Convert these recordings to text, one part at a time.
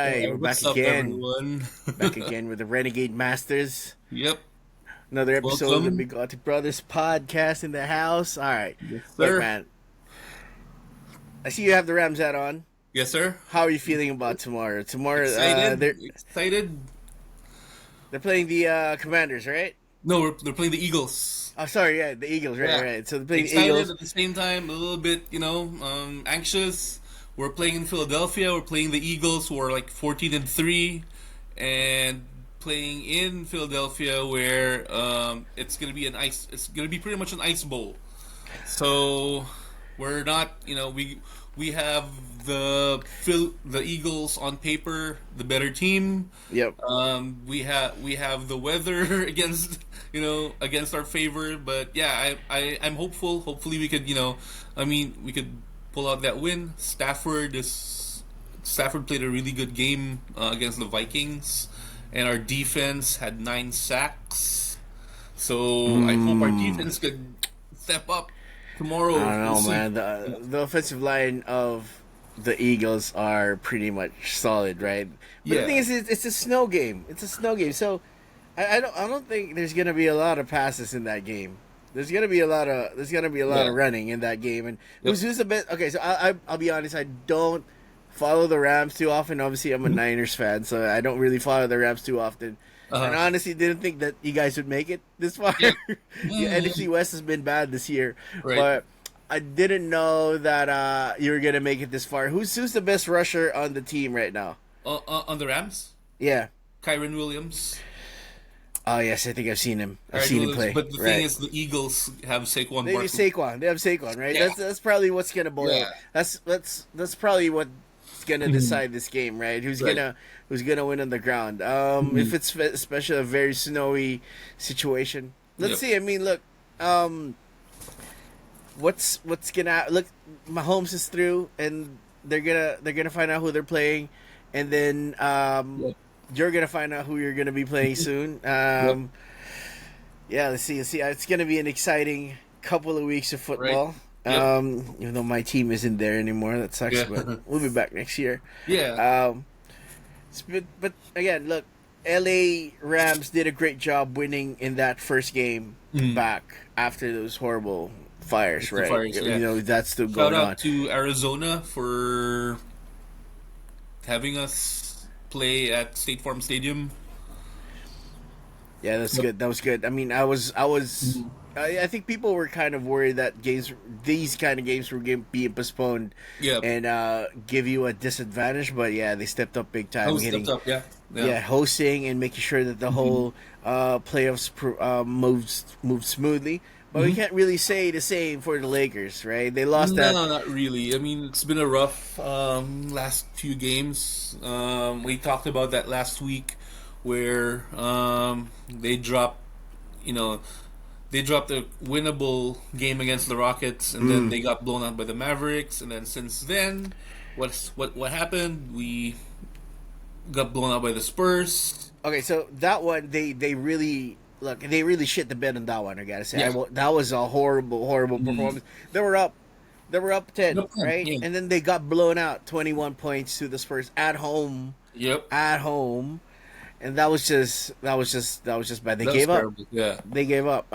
right, we're back What's up, again. everyone? Back again with the Renegade Masters. Yep. Another episode of the Welcome. Big Gothic Brothers podcast in the house. All right. Yes, Look, sir. man, I see you have the Rams hat on. Yes, sir. How are you feeling about tomorrow? Tomorrow, Excited. Excited. they're playing the Commanders, right? No, they're playing the Eagles. Oh, sorry, yeah, the Eagles, right, Yeah. right. So they're playing the Excited Eagles. at the same time, a little bit, anxious. We're playing in Philadelphia. We're playing the Eagles, who are like 14-3, and playing in Philadelphia, where it's gonna be an ice. It's gonna be pretty much an ice bowl. So we're not, we have the Eagles on paper, the better team. Yep. We have the weather against our favor, but yeah, I'm hopeful. Hopefully, we could we could pull out that win. Stafford played a really good game against the Vikings, and our defense had 9 sacks. So I hope our defense could step up tomorrow. I don't We'll know, see. man. The offensive line of the Eagles are pretty much solid, right? But the Yeah. thing is, it's a snow game. It's a snow game, so I don't think there's gonna be a lot of passes in that game. There's gonna be a lot of Yeah. running in that game, and Yep. who's the best? Okay, so I'll be honest. I don't follow the Rams too often. Obviously, I'm a Niners fan, so I don't really follow the Rams too often. And Uh-huh. honestly, didn't think that you guys would make it this far. Yeah. Yeah, NFC West has been bad this year, Right. but I didn't know that you were gonna make it this far. Who's the best rusher on the team right now? On the Rams, Yeah. Kyron Williams. Oh yes, I think I've seen him. I've Kyron seen him Williams. play. But the thing Right. is, the Eagles have Saquon They have Barkley. Saquon. They have Saquon, right? Yeah. That's probably what's gonna boil. Yeah. That's probably what's gonna decide this game, right? Who's Right. gonna win on the ground? If it's especially a very snowy situation. Let's Yep. see. I mean, look. What's gonna look? Mahomes is through, and they're gonna find out who they're playing, and then Yep. you're gonna find out who you're gonna be playing soon. Yep. Yeah, let's see. Let's see. It's gonna be an exciting couple of weeks of football. Yep. Even though my team isn't there anymore, that sucks. Yeah. But we'll be back next year. Yeah. But again, look, LA Rams did a great job winning in that first game back after those horrible fires, The right? fires, yeah. You know, that's still Shout going out on. to Arizona for having us play at State Farm Stadium. Yeah, that's Yep. good. That was good. I mean, I think people were kind of worried that these kind of games were being postponed Yeah. and give you a disadvantage. But yeah, they stepped up big time, Oh, hitting, stepped up. Yeah. yeah, hosting and making sure that the whole playoffs moved smoothly. But we can't really say the same for the Lakers, right? They lost No, that. not really. I mean, it's been a rough last few games. We talked about that last week, where they dropped, they dropped a winnable game against the Rockets, and then they got blown out by the Mavericks. And then since then, what happened? We got blown out by the Spurs. Okay, so that one they really look. They really shit the bed on that one. I gotta say, Yeah. that was a horrible performance. They were up. They were up 10, Up 10, right? yeah. And then they got blown out 21 points to the Spurs at home. Yep. At home. And that was just bad. They That was gave up. terrible. Yeah. They gave up.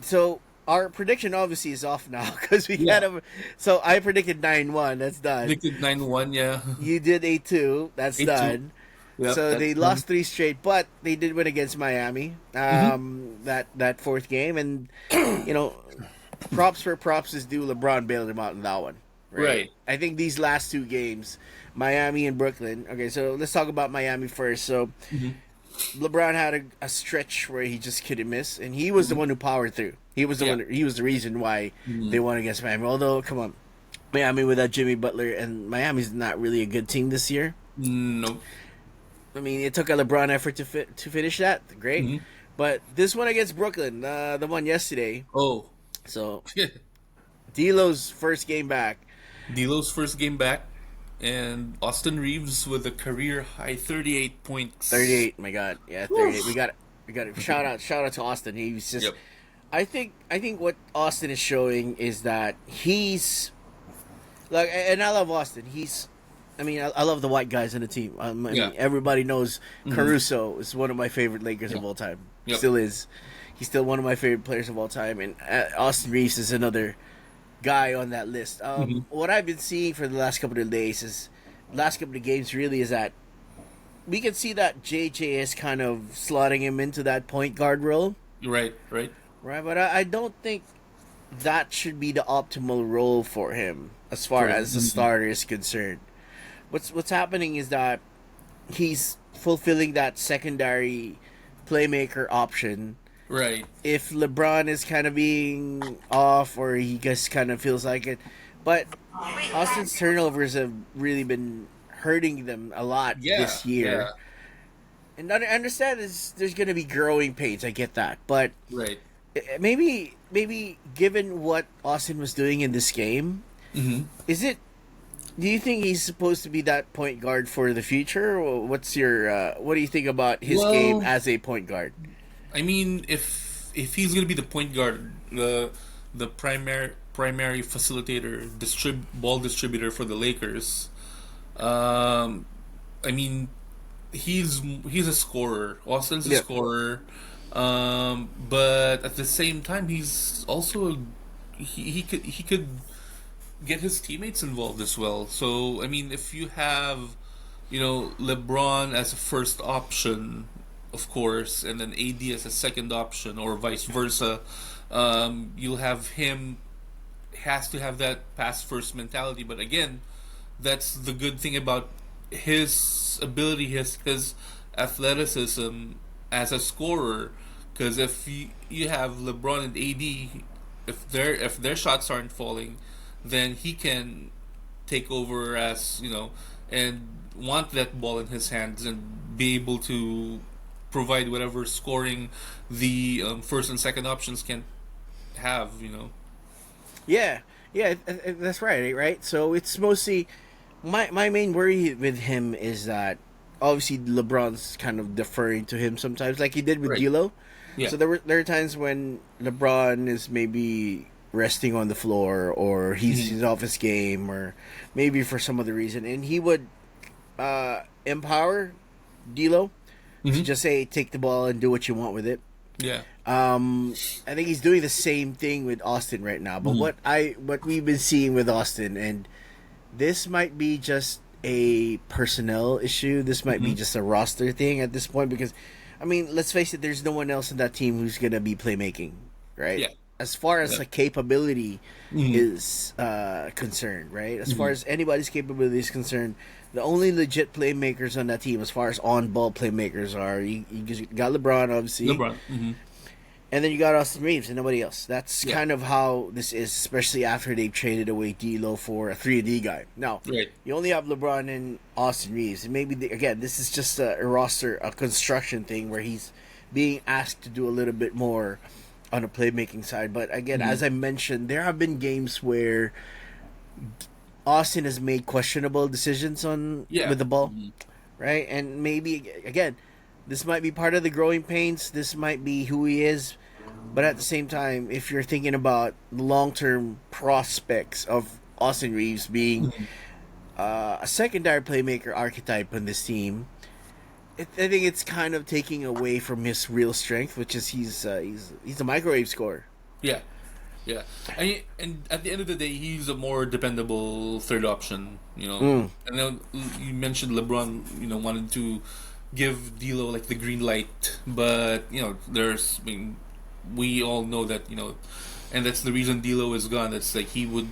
So our prediction obviously is off now because we Yeah. kind of. So I predicted 9-1. That's done. Predicted 9-1. Yeah. You did 8-2. That's 8-2. done. Yep, So that's they done. lost 3 straight, but they did win against Miami. That fourth game, and props for props is due. LeBron bailed him out in that one. Right. I think these last 2 games, Miami and Brooklyn. Okay, so let's talk about Miami first. So LeBron had a stretch where he just couldn't miss, and he was the one who powered through. He was the Yeah. one. He was the reason why they won against Miami. Although, come on, Miami without Jimmy Butler, and Miami's not really a good team this year. Nope. I mean, it took a LeBron effort to finish that. Great. But this one against Brooklyn, the one yesterday. Oh. So D'Lo's first game back. D'Lo's first game back, and Austin Reaves with a career high 38 points. 38. My God, yeah, 38. We got it. Shout out to Austin. He was just. Yep. I think what Austin is showing is that he's like, and I love Austin. He's I love the white guys on the team. Yeah. Everybody knows Mm-hmm. Caruso is one of my favorite Lakers Yeah. of all time. Yep. Still is. He's still one of my favorite players of all time. And Austin Reeves is another guy on that list. Mm-hmm. What I've been seeing for the last couple of days is, last couple of games really, is that we can see that JJ is kind of slotting him into that point guard role, Right. Right. right? But I don't think that should be the optimal role for him as far Correct. as the starter is concerned. What's happening is that he's fulfilling that secondary playmaker option. Right. If LeBron is kind of being off, or he just kind of feels like it, but Austin's turnovers have really been hurting them a lot Yeah. this year. Yeah. And I understand there's going to be growing pains. I get that, but Right. maybe given what Austin was doing in this game, Mm-hmm. is it? Do you think he's supposed to be that point guard for the future? Or what's your what do you think about his Well, game as a point guard? I mean, if he's gonna be the point guard, the primary facilitator, ball distributor for the Lakers, I mean, he's a scorer. Austin's a Yeah. scorer, but at the same time, he's also he could get his teammates involved as well. So I mean, if you have, LeBron as a first option, of course, and then AD as a second option, or vice versa, you'll have him has to have that pass first mentality. But again, that's the good thing about his ability, his athleticism as a scorer. Because if you have LeBron and AD, if their shots aren't falling, then he can take over as and want that ball in his hands and be able to provide whatever scoring the first and second options can have. Yeah, yeah, that's right, right. So it's mostly my main worry with him is that obviously LeBron's kind of deferring to him sometimes, like he did with Right. D'Lo. Yeah. So there are times when LeBron is maybe resting on the floor, or he's off his game, or maybe for some other reason, and he would empower D'Lo to just say, take the ball and do what you want with it. Yeah. I think he's doing the same thing with Austin right now. But what we've been seeing with Austin, and this might be just a personnel issue. This might be just a roster thing at this point, because let's face it, there's no one else in that team who's gonna be playmaking, right? Yeah. As far as the capability is concerned, right? As far as anybody's capability is concerned, the only legit playmakers on that team, as far as on-ball playmakers, are you got LeBron, obviously, LeBron. and then you got Austin Reeves and nobody else. That's Yeah. kind of how this is, especially after they've traded away D'Lo for a 3D guy. Now, Right. you only have LeBron and Austin Reeves, and maybe again, this is just a roster, a construction thing where he's being asked to do a little bit more on a playmaking side. But again, as I mentioned, there have been games where Austin has made questionable decisions with the ball, right? And maybe again, this might be part of the growing pains. This might be who he is. But at the same time, if you're thinking about the long-term prospects of Austin Reeves being a secondary playmaker archetype on this team, I think it's kind of taking away from his real strength, which is he's a microwave scorer. Yeah. Yeah. And at the end of the day, he's a more dependable third option, And then you mentioned LeBron, wanted to give D'Lo like the green light, but we all know that, and that's the reason D'Lo is gone. It's like he'd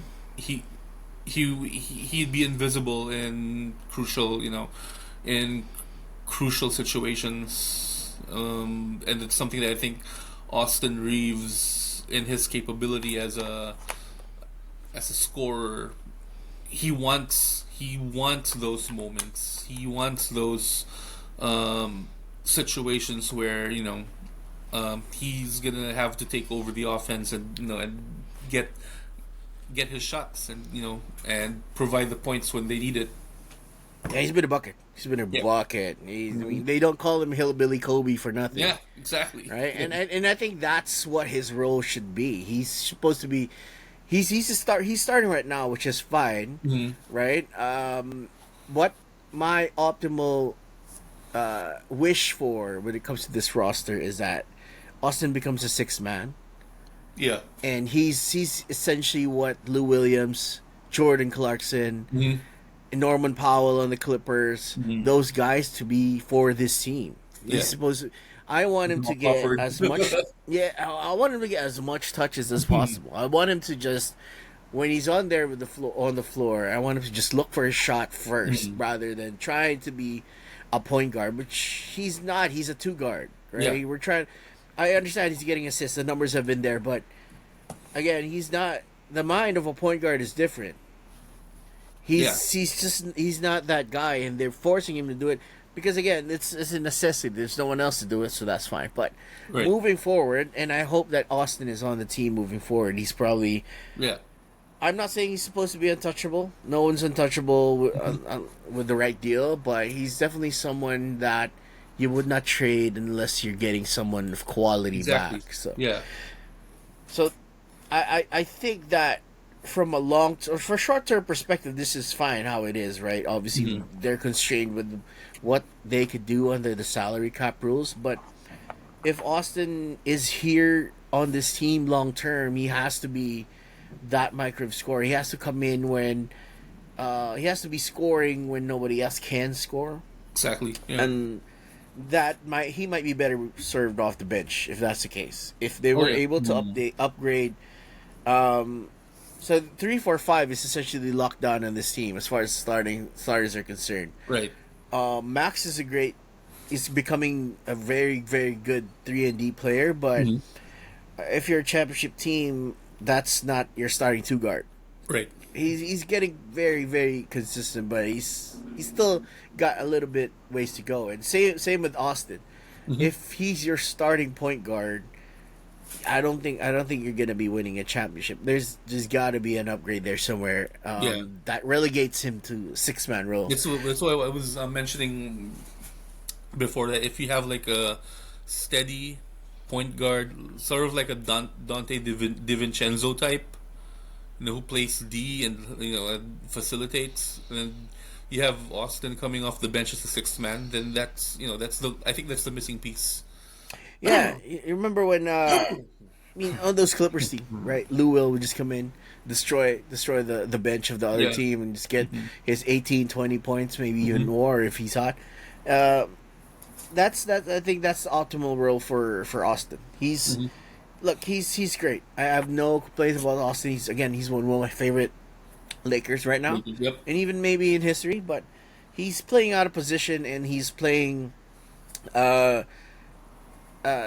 be invisible in crucial situations, and it's something that I think Austin Reeves, in his capability as a scorer, he wants those moments. He wants those situations where he's gonna have to take over the offense and and get his shots and provide the points when they need it. Yeah, he's been a bucket. He's been a bucket. They don't call him Hillbilly Kobe for nothing. Yeah, exactly. Right, and I think that's what his role should be. He's supposed to be. He's starting right now, which is fine, right? what my optimal wish for when it comes to this roster is that Austin becomes a sixth man, Yeah. and he's essentially what Lou Williams, Jordan Clarkson, Mm-hmm. Norman Powell on the Clippers, Mm-hmm. those guys to be for this team. He's Yeah. supposed to. I want him to Jamal get Crawford. as much. Yeah, I want him to get as much touches as possible. I want him to just when he's on there with the floor on the floor. I want him to just look for his shot first, Mhm. rather than trying to be a point guard, which he's not. He's a two guard, Yeah. right? We're trying. I understand he's getting assists. The numbers have been there, but again, he's not. The mind of a point guard is different. Yeah. He's not that guy, and they're forcing him to do it because again, it's a necessity. There's no one else to do it, so that's fine. But Right. moving forward, and I hope that Austin is on the team moving forward. He's probably. Yeah. I'm not saying he's supposed to be untouchable. No one's untouchable with the right deal, but he's definitely someone that you would not trade unless you're getting someone of quality Exactly. back. So, Yeah. so I think that from a or for short term perspective, this is fine how it is, right? Obviously, they're constrained with what they could do under the salary cap rules, but if Austin is here on this team long term, he has to be that microwave scorer. He has to come in when he has to be scoring when nobody else can score, Exactly. Yeah. and he might be better served off the bench if that's the case. If they Oh, were yeah. able to upgrade, so 3, 4, 5 is essentially locked down on this team as far as starters are concerned. Right. Max is a great. He's becoming a very very good 3-and-D player, but Mhm. if you're a championship team, that's not your starting two guard. Right. He's getting very very consistent, but he's still got a little bit ways to go. And same with Austin. If he's your starting point guard, I don't think you're gonna be winning a championship. There's got to be an upgrade there somewhere Yeah. that relegates him to six-man role. That's why I was mentioning before that if you have like a steady point guard, sort of like a Dante DiVincenzo type, who plays D and and facilitates, and you have Austin coming off the bench as a sixth man, then I think that's the missing piece. Yeah, you remember when I mean on those Clippers team, right? Lou Will would just come in, destroy the bench of the other Yeah. team, and just get his 18, 20 points, maybe even Mm-hmm. more if he's hot. That's that. I think that's the optimal role for Austin. Mm-hmm. Look, he's great. I have no complaints about Austin. He's one of my favorite Lakers right now, Yep. and even maybe in history. But he's playing out of position, and he's playing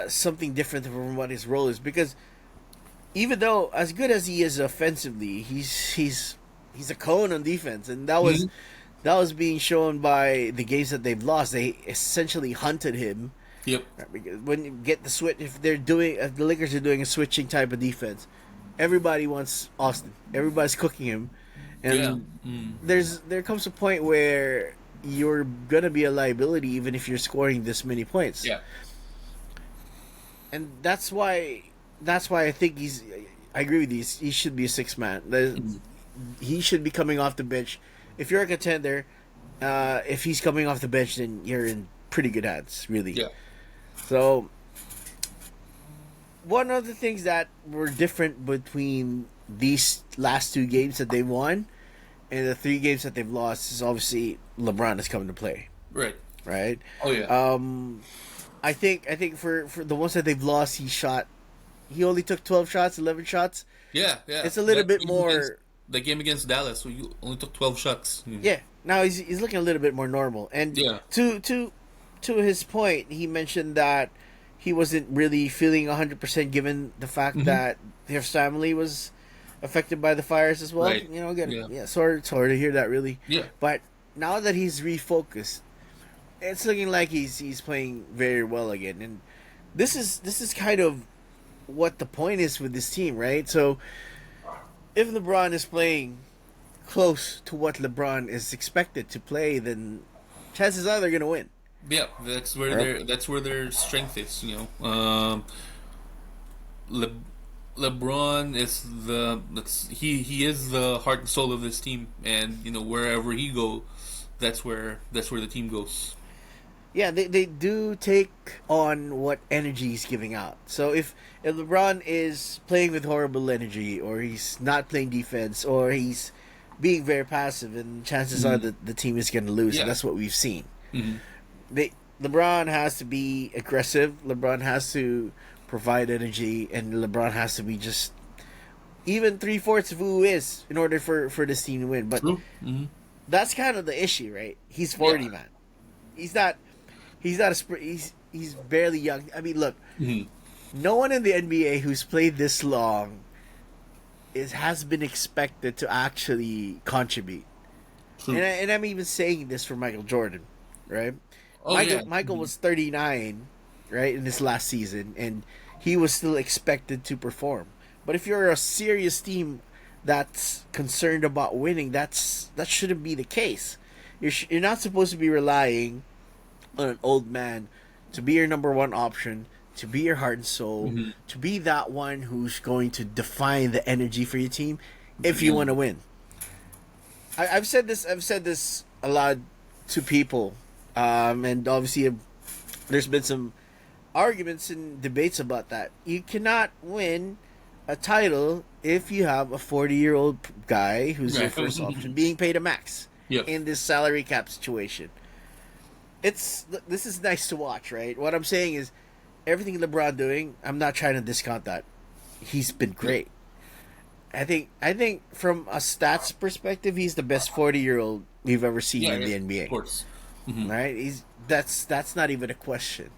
something different from what his role is. Because even though as good as he is offensively, he's a cone on defense, and that was being shown by the games that they've lost. They essentially hunted him. Yep. Because when you get the switch, if the Lakers are doing a switching type of defense, everybody wants Austin. Everybody's cooking him, and there comes a point where you're gonna be a liability even if you're scoring this many points. Yeah. And that's why I think I agree with you. He should be a six man. He should be coming off the bench. If you're a contender, if he's coming off the bench, then you're in pretty good hands, really. Yeah. So, one of the things that were different between these last two games that they won and the 3 games that they've lost is obviously LeBron is coming to play, Right. right? Oh yeah. I think for the ones that they've lost, he only took 12 shots, 11 shots. Yeah. Yeah. It's a little That bit game more. against- the game against Dallas, so you only took 12 shots. Yeah, now he's looking a little bit more normal. And Yeah. to his point, he mentioned that he wasn't really feeling 100% given the fact that his family was affected by the fires as well. Right. Again, Yeah. sorry to hear that, really. Yeah. But now that he's refocused, it's looking like he's playing very well again. And this is kind of what the point is with this team, right? So if LeBron is playing close to what LeBron is expected to play, then chances are they're gonna win. Yeah, that's where their strength is. LeBron is he is the heart and soul of this team, and wherever he go, that's where the team goes. Yeah, they do take on what energy he's giving out. So if LeBron is playing with horrible energy, or he's not playing defense, or he's being very passive, and chances are that the team is going to lose, and Yeah. that's what we've seen. Mm-hmm. They LeBron has to be aggressive. LeBron has to provide energy, and LeBron has to be just even 3/4 of who he is in order for this team to win. But True. Mm-hmm. that's kind of the issue, right? He's 40, Yeah. man. He's not. He's not a. He's barely young. I mean, look. Mm-hmm. No one in the NBA who's played this long has been expected to actually contribute. True. And I'm even saying this for Michael Jordan, right? Oh, Michael, yeah. Michael was 39, right, in this last season, and he was still expected to perform. But if you're a serious team that's concerned about winning, that shouldn't be the case. You're not supposed to be relying on an old man to be your number one option, to be your heart and soul, to be that one who's going to define the energy for your team if you want to win. I've said this. I've said this a lot to people, and obviously there's been some arguments and debates about that. You cannot win a title if you have a 40-year-old guy who's your first option being paid a max in this salary cap situation. This is nice to watch, right? What I'm saying is everything LeBron doing, I'm not trying to discount that. He's been great. I think from a stats perspective, he's the best 40-year-old we've ever seen in the NBA. Of course. Right? That's not even a question.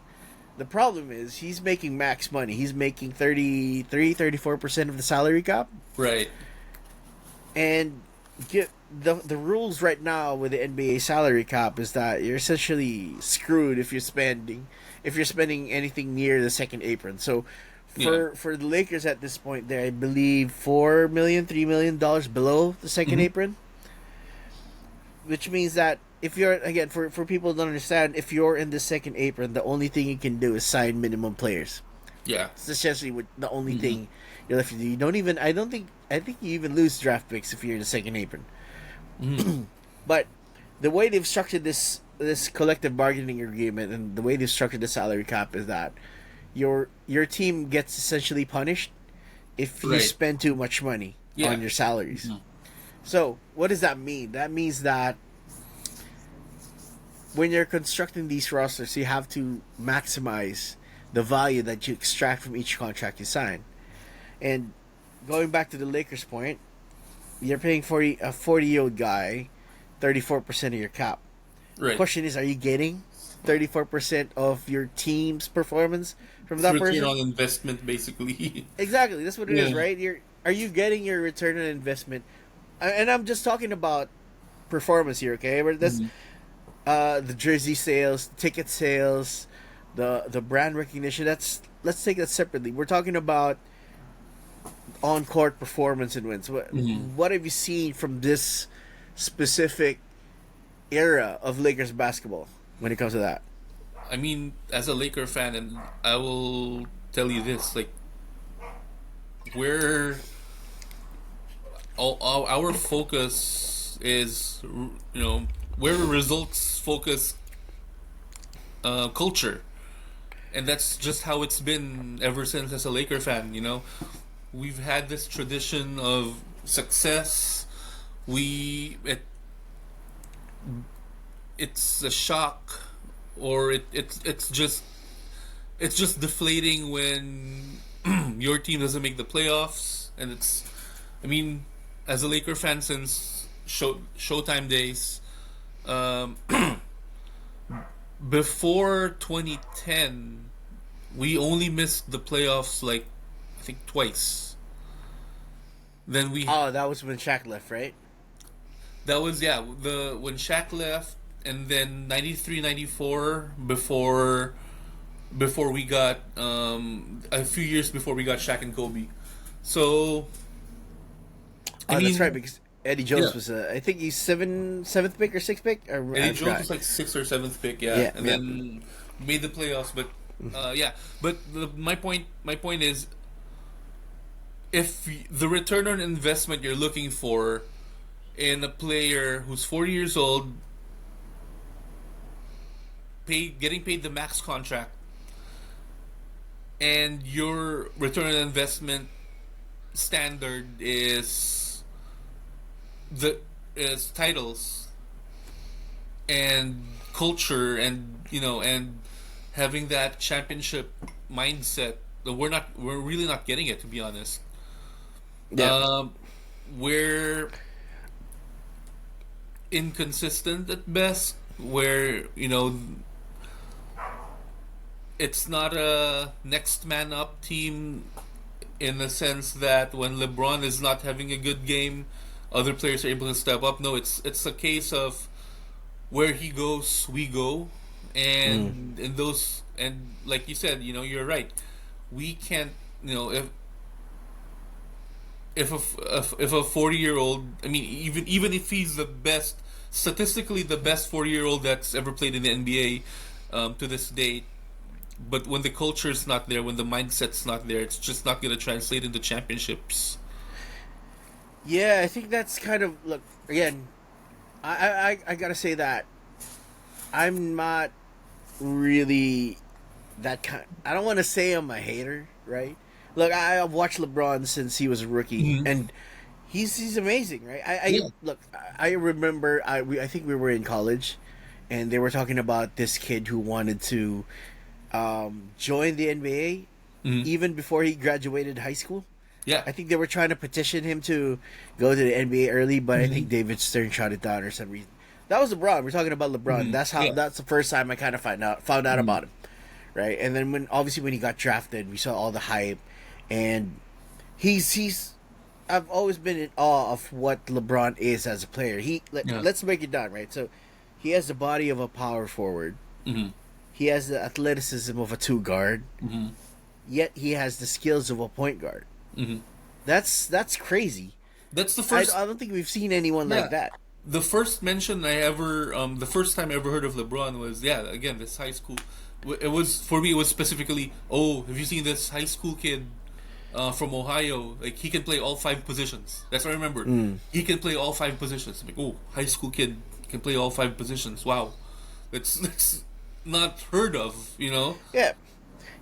The problem is he's making max money. He's making 34% of the salary cap. Right. And the rules right now with the NBA salary cap is that you're essentially screwed if you're spending anything near the second apron. So for the Lakers at this point, they're, I believe, $3 million below the 2nd apron, which means that if you're, again, for people who don't understand, if you're in the second apron, the only thing you can do is sign minimum players. Yeah. It's essentially the only thing you're left to do. You don't even, I think you even lose draft picks if you're in the second apron. But the way they've structured this collective bargaining agreement and the way they've structured the salary cap is that your team gets essentially punished if you spend too much money on your salaries. So what does that mean? That means that when you're constructing these rosters, you have to maximize the value that you extract from each contract you sign. And going back to the Lakers point, you're paying a 40-year-old guy 34% of your cap. Right. The question is, are you getting 34% of your team's performance from that Return person? on investment, basically. Exactly, that's what it is, right? Are you getting your return on investment? And I'm just talking about performance here, okay? But that's the jersey sales, ticket sales, the brand recognition. Let's take that separately. We're talking about on-court performance and wins. What have you seen from this specific era of Lakers basketball when it comes to that? I mean, as a Laker fan, and I will tell you this, like, our focus is, we're a results focused culture, and that's just how it's been ever since. As a Laker fan, we've had this tradition of success. It's a shock, or it's just deflating when your team doesn't make the playoffs. And as a Laker fan since Showtime days, before 2010, we only missed the playoffs I think twice. Then that was when Shaq left, right? That was when Shaq left, and then 93, 94 before we got a few years before we got Shaq and Kobe. So that's right, because Eddie Jones was I think he's seventh pick or sixth pick. Eddie Jones was like 6th or 7th pick, then made the playoffs. But my point is, if the return on investment you're looking for in a player who's 40 years old, getting paid the max contract, and your return on investment standard the is titles and culture, and and having that championship mindset, we're really not getting it, to be honest. Yeah. We're inconsistent at best, where it's not a next man up team, in the sense that when LeBron is not having a good game, other players are able to step up. No, it's a case of where he goes, we go, and in those, and like you said, you're right. We can't, if a 40-year-old, I mean, even if he's the best, statistically the best 40-year-old that's ever played in the NBA to this date, but when the culture's not there, when the mindset's not there, it's just not going to translate into championships. Yeah, I think that's kind of, look, again, I gotta say that I'm not really that kind. I don't want to say I'm a hater, right? Look, I've watched LeBron since he was a rookie, and he's amazing, right? Yeah. Look, I remember I think we were in college, and they were talking about this kid who wanted to join the NBA even before he graduated high school. Yeah. I think they were trying to petition him to go to the NBA early, but I think David Stern shot it down or some reason. That was LeBron. We're talking about LeBron. That's the first time I kind of found out about him, right? And then when he got drafted, we saw all the hype, and he's I've always been in awe of what LeBron is as a player. Let's break it down, right? So he has the body of a power forward. He has the athleticism of a two guard. Yet he has the skills of a point guard. That's crazy. That's the first. I don't think we've seen anyone like that. The first mention the first time I ever heard of LeBron was, again, this high school. It was, for me, it was specifically, oh, have you seen this high school kid from Ohio? Like, he can play all 5 positions. That's what I remember. He can play all 5 positions. I'm like, oh, high school kid can play all 5 positions. Wow, that's not heard of, Yeah,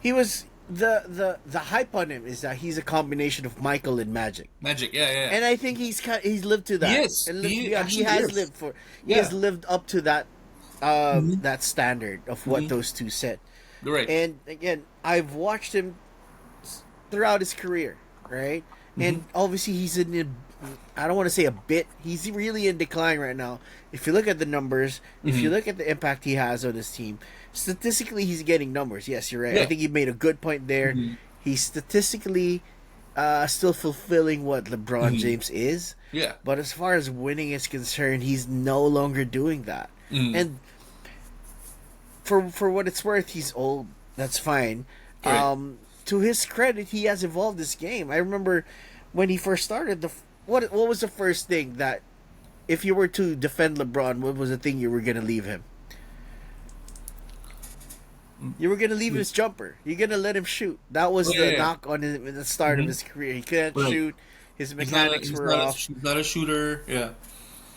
he was. The hype on him is that he's a combination of Michael and Magic. Magic, yeah. And I think he's lived to that. Yes, he has lived up to that that standard of what those two set. Right. And again, I've watched him throughout his career, right? And obviously he's I don't want to say a bit. He's really in decline right now. If you look at the numbers, if you look at the impact he has on his team, statistically he's getting numbers. Yes, you're right. Yeah. I think you made a good point there. He's statistically still fulfilling what LeBron James is. Yeah. But as far as winning is concerned, he's no longer doing that. And for what it's worth, he's old. That's fine. Right. To his credit, he has evolved this game. I remember when he first started, what was the first thing that, if you were to defend LeBron, what was the thing you were going to leave him? You were going to leave his jumper. You're going to let him shoot. That was the knock on him at the start of his career. He couldn't shoot. His mechanics were off. He's not a shooter. Yeah.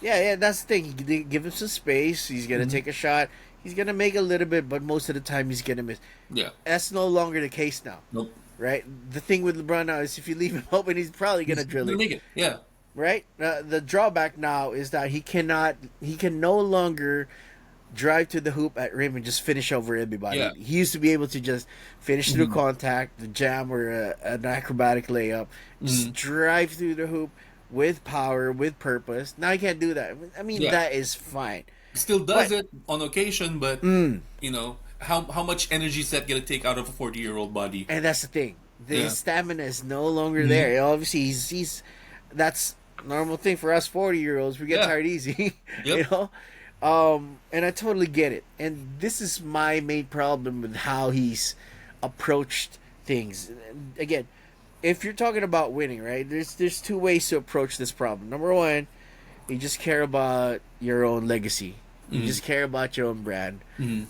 Yeah, that's the thing. You give him some space. He's going to take a shot. He's going to make a little bit, but most of the time he's going to miss. Yeah. That's no longer the case now. Nope. Right? The thing with LeBron now is if you leave him open, he's probably going to drill it. Make it. Yeah. Right? The drawback now is that he can no longer drive to the hoop at rim and just finish over everybody. Yeah. He used to be able to just finish through contact, the jam, or an acrobatic layup, just drive through the hoop with power, with purpose. Now he can't do that. I mean, that is fine. He still does it on occasion, but how much energy is that going to take out of a 40-year-old body? And that's the thing. His stamina is no longer there. Obviously, he's that's a normal thing for us 40-year-olds. We get tired easy, you know. And I totally get it. And this is my main problem with how he's approached things. Again, if you're talking about winning, right? There's 2 ways to approach this problem. Number 1, you just care about your own legacy. You just care about your own brand.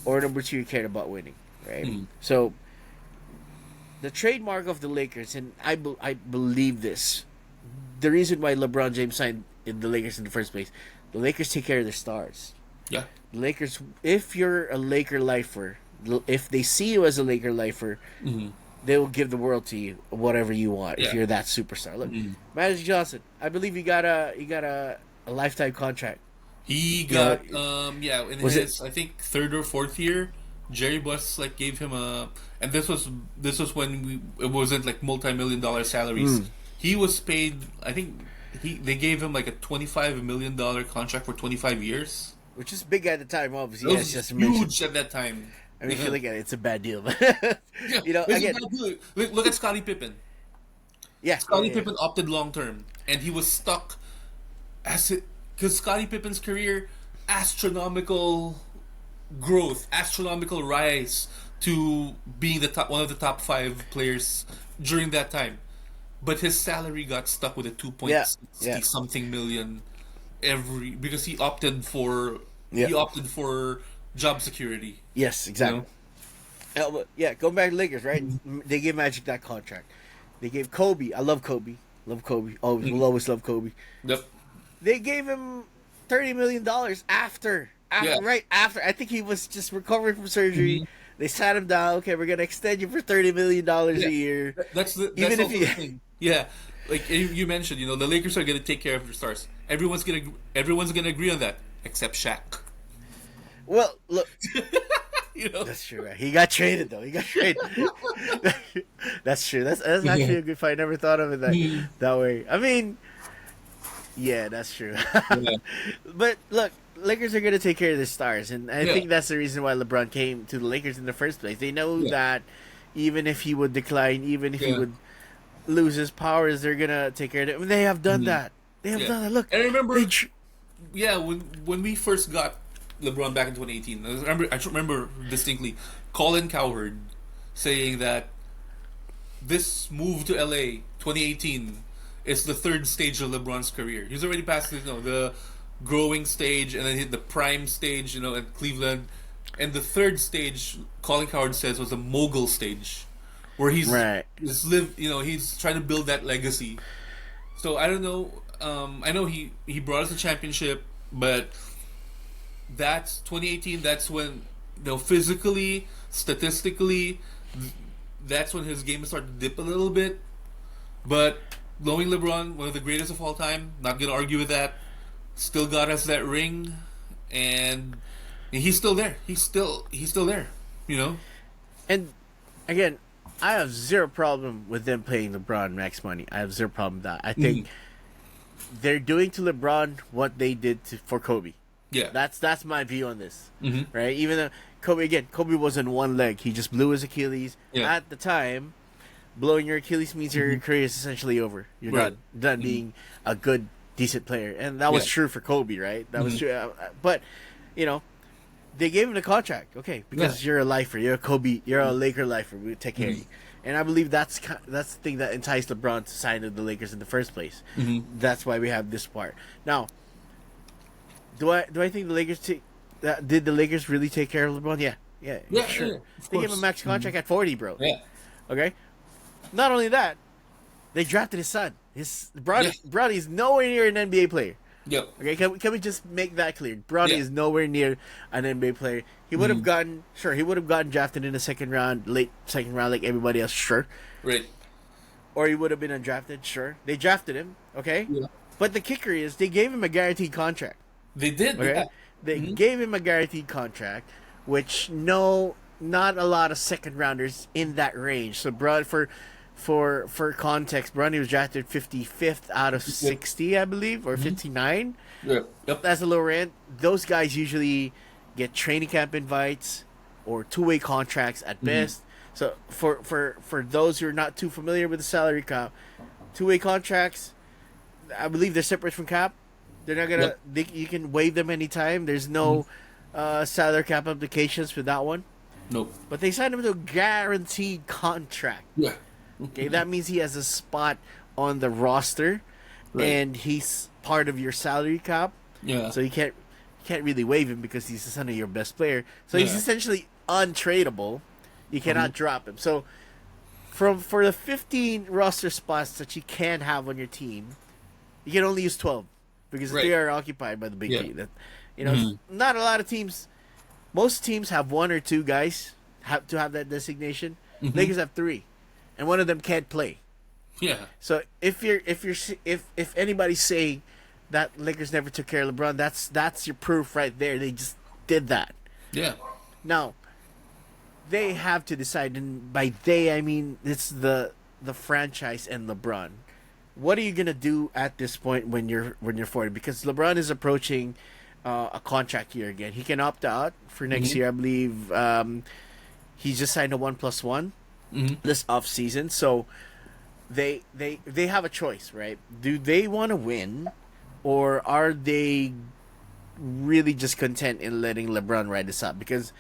Or number 2, you care about winning, right? So the trademark of the Lakers, and I believe this, the reason why LeBron James signed in the Lakers in the first place, the Lakers take care of their stars. Yeah. Lakers, if you're a Laker lifer, if they see you as a Laker lifer, Hmm. they will give the world to you, whatever you want. If Yeah. you're that superstar, look, Hmm. Magic Johnson, I believe you got a lifetime contract. He You know, got yeah, in was it? his I think third or fourth year, Jerry Buss like gave him a, and this was when it wasn't like multi-million-dollar salaries. Mm, He was paid, I think they gave him like a $25 million contract for 25 years. which is big at the time, It obviously. Yes, was just to mention. huge at that time. I mean, if you Yeah, look at it, it's a bad deal. it's a Again, bad deal. Look at Scottie Pippen. yeah, yeah, Scottie yeah. Pippen opted long term, and he was stuck as it because Scottie Pippen's career, astronomical growth, astronomical rise to being the top one of the top five players during that time. But his salary got stuck with a two point Yeah, sixty yeah, something million every because yeah. he opted for job security. Yes, You know. exactly. But yeah, going back to Lakers, right? They gave Magic that contract. They gave Kobe. I love Kobe. Love Kobe. Always will always love Kobe. Yep. They gave him $30 million Yeah. right after. I think he was just recovering from surgery. Mhm. They sat him down. Okay, we're gonna extend you for $30 million Yeah. a year. That's Even if also the you, thing. Yeah. Like you mentioned, the Lakers are gonna take care of their stars. Everyone's gonna agree on that except Shaq. well, look, You know. that's true. Right? He got traded though. He got traded. That's true. That's actually a good fight. I never thought of it that way. I mean, yeah, that's true. Yeah. But look, Lakers are gonna take care of their stars, and I Yeah. think that's the reason why LeBron came to the Lakers in the first place. They know Yeah. that even if he would decline, even if he Yeah. would lose his powers, they're gonna take care of it. They have done that. They have Yeah. done that. Look, And I remember, they tr- yeah, when we first got LeBron back in 2018, I remember distinctly Colin Cowherd saying that this move to LA 2018 is the third stage of LeBron's career. He's already passed the growing stage and then hit the prime stage, at Cleveland. And the third stage, Colin Cowherd says, was a mogul stage, where right. he's trying to build that legacy. So I don't know. I know he brought us a championship, but that's 2018. That's when, physically, statistically, that's when his game started to dip a little bit. But knowing LeBron, one of the greatest of all time, not gonna argue with that. Still got us that ring, and he's still there. He's still there. You know. And again, I have zero problem with them paying LeBron max money. I have zero problem with that. I think they're doing to LeBron what they did for Kobe. Yeah. That's my view on this, Mhm. right? Even though Kobe was on one leg. He just blew his Achilles. Yeah. At the time, blowing your Achilles means your career is essentially over. You're Right. done being a good, decent player, and that was Yeah. true for Kobe, right? That was true. But they gave him the contract, okay, because you're a lifer, you're a Kobe, you're a Laker lifer. We take care of you, and I believe that's the thing that enticed LeBron to sign to the Lakers in the first place. That's why we have this part now. Do I think the Lakers did the Lakers really take care of LeBron? Yeah, sure. Yeah, of They gave him a course. max contract at 40, bro. Yeah. Okay. Not only that, they drafted his son. His Bronny is nowhere near an NBA player. Yep. Okay, can we just make that clear? Bronny Yeah. is nowhere near an NBA player. He would have gotten drafted in the second round, late second round, like everybody else, sure. Right. Or he would have been undrafted, sure. They drafted him, okay. Yeah. But the kicker is they gave him a guaranteed contract. They did. Okay, Yeah. they gave him a guaranteed contract, which not a lot of second rounders in that range. So, for context, Bronny was drafted 55th out of 60, I believe, or 59. Yeah. Yep. That's a lower end. Those guys usually get training camp invites or two-way contracts at best. So for those who are not too familiar with the salary cap, two-way contracts, I believe they're separate from cap. They're not gonna. You can waive them anytime. There's no salary cap implications for that one. Nope. But they signed him to a guaranteed contract. Yeah. Okay, that means he has a spot on the roster, and he's part of your salary cap. Yeah. So you can't really waive him because he's the son of your best player. So he's Yeah. essentially untradeable. You cannot drop him. So for the 15 roster spots that you can have on your team, you can only use 12 because Right. they are occupied by the big Yeah. three. You know, not a lot of teams. Most teams have one or two guys have to have that designation. Lakers have three, and one of them can't play. Yeah. So if anybody's saying that Lakers never took care of LeBron, that's your proof right there. They just did that. Yeah. Now, they have to decide, and by they I mean it's the franchise and LeBron. What are you gonna do at this point when you're 40? Because LeBron is approaching a contract year again. He can opt out for next year, I believe. He just signed a 1+1 this off season, so they have a choice, right? Do they want to win, or are they really just content in letting LeBron ride this up? Because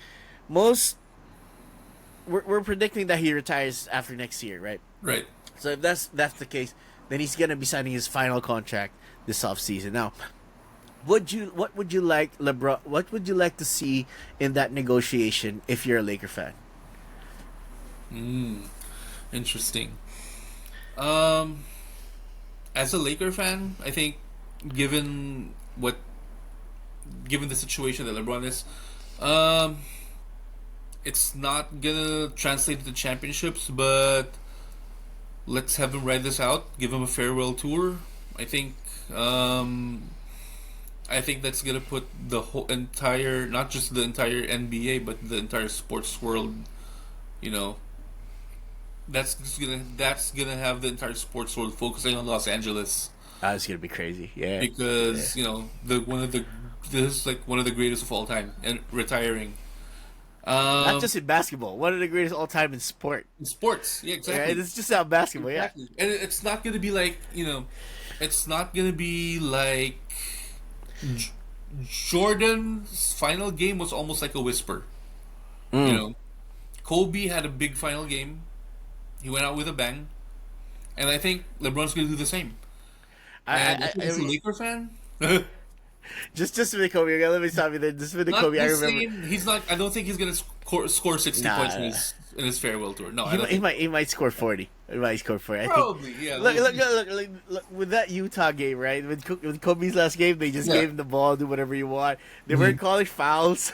we're predicting that he retires after next year, right? Right. So if that's the case, then he's gonna be signing his final contract this offseason. Now, what would you like LeBron? What would you like to see in that negotiation if you're a Laker fan? Interesting. As a Laker fan, I think given the situation that LeBron is, it's not gonna translate to championships, but let's have him ride this out. Give him a farewell tour. I think that's gonna put the whole entire, not just the entire NBA, but the entire sports world, you know, that's gonna have the entire sports world focusing on Los Angeles. It's gonna be crazy, yeah. Because you know this is like one of the greatest of all time and retiring. Not just in basketball, one of the greatest all time in sport. In sports, yeah, exactly. Yeah, it's just not basketball, exactly. And it's not gonna be like, you know, it's not gonna be like Jordan's final game was almost like a whisper. You know, Kobe had a big final game. He went out with a bang, and I think LeBron's going to do the same. As a Laker fan, just for the Kobe, let me stop you there. Just for the Kobe, I remember he's not. I don't think he's going to score 60 points in his farewell tour. No, he might score 40. He might score 40. Probably, think. Yeah. Look, with that Utah game, right? With Kobe's last game, they just gave him the ball, do whatever you want. They weren't calling fouls.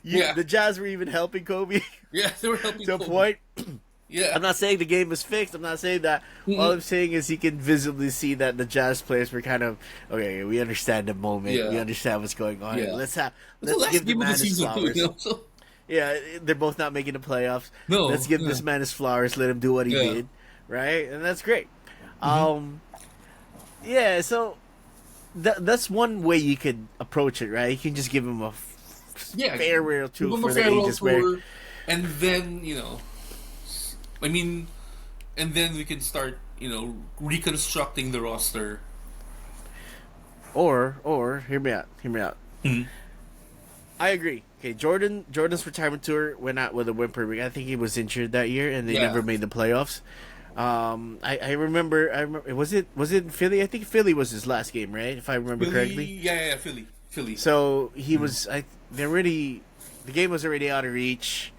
The Jazz were even helping Kobe. Yeah, they were helping to a point. Yeah. I'm not saying the game was fixed. I'm not saying that. All I'm saying is you can visibly see that the Jazz players were kind of, okay, we understand the moment. Yeah. We understand what's going on. Yeah. Let's give the man his flowers. Too, you know? Yeah, they're both not making the playoffs. No. Let's give this man his flowers. Let him do what he did. Right? And that's great. Yeah, so that's one way you could approach it, right? You can just give him a farewell tour for the ages where... And then, you know... I mean, and then we can start, you know, reconstructing the roster. Or hear me out. I agree. Okay, Jordan's retirement tour went out with a whimper. I think he was injured that year, and they never made the playoffs. I remember. Was it in Philly? I think Philly was his last game, right? If I remember correctly. Yeah, Philly. So he was. The game was already out of reach.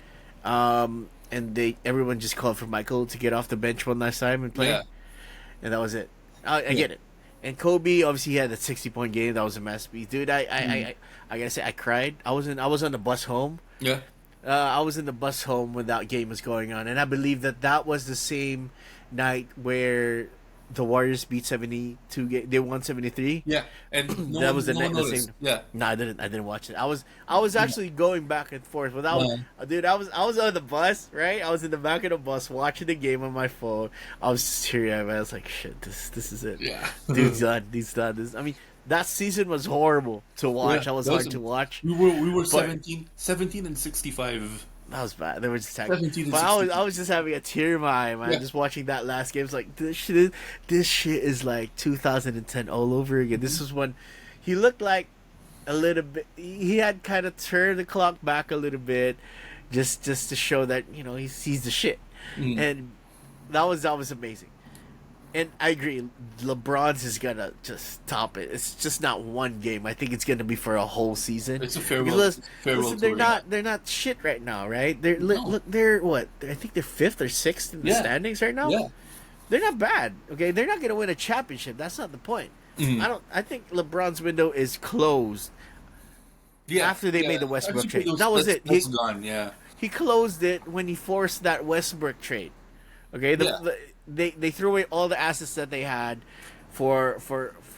And everyone just called for Michael to get off the bench one last time and play, and that was it. I get it. And Kobe obviously had that 60-point game. That was a masterpiece, dude. I gotta say I cried. I was on the bus home. Yeah. I was in the bus home when that game was going on, and I believe that was the same night where the Warriors beat 72. They won 73. Yeah, and that was the same. Yeah. No, I didn't watch it. I was actually going back and forth without. Dude, I was on the bus, right? I was in the back of the bus watching the game on my phone. I was just teary-eyed. I was like, shit, this is it. Yeah, dude's done. He's done. I mean, that season was horrible to watch. Yeah, was hard to watch. We were 17 and 65. That was bad. They were just attacking. But I was just having a tear in my eye, man. Yeah. Just watching that last game. It's like this shit is like 2010 all over again. This was when he looked like a little bit. He had kind of turned the clock back a little bit, just to show that, you know, he's the shit. And that was amazing. And I agree, LeBron's is gonna just top it. It's just not one game. I think it's gonna be for a whole season. It's a farewell. Listen, they're not shit right now, right? They're what? I think they're 5th or 6th in the standings right now. Yeah, they're not bad. Okay, they're not gonna win a championship. That's not the point. I think LeBron's window is closed. Yeah, after they yeah. made the Westbrook Actually, trade. That was it. that's gone. Yeah, He closed it when he forced that Westbrook trade. Okay, yeah, they threw away all the assets that they had for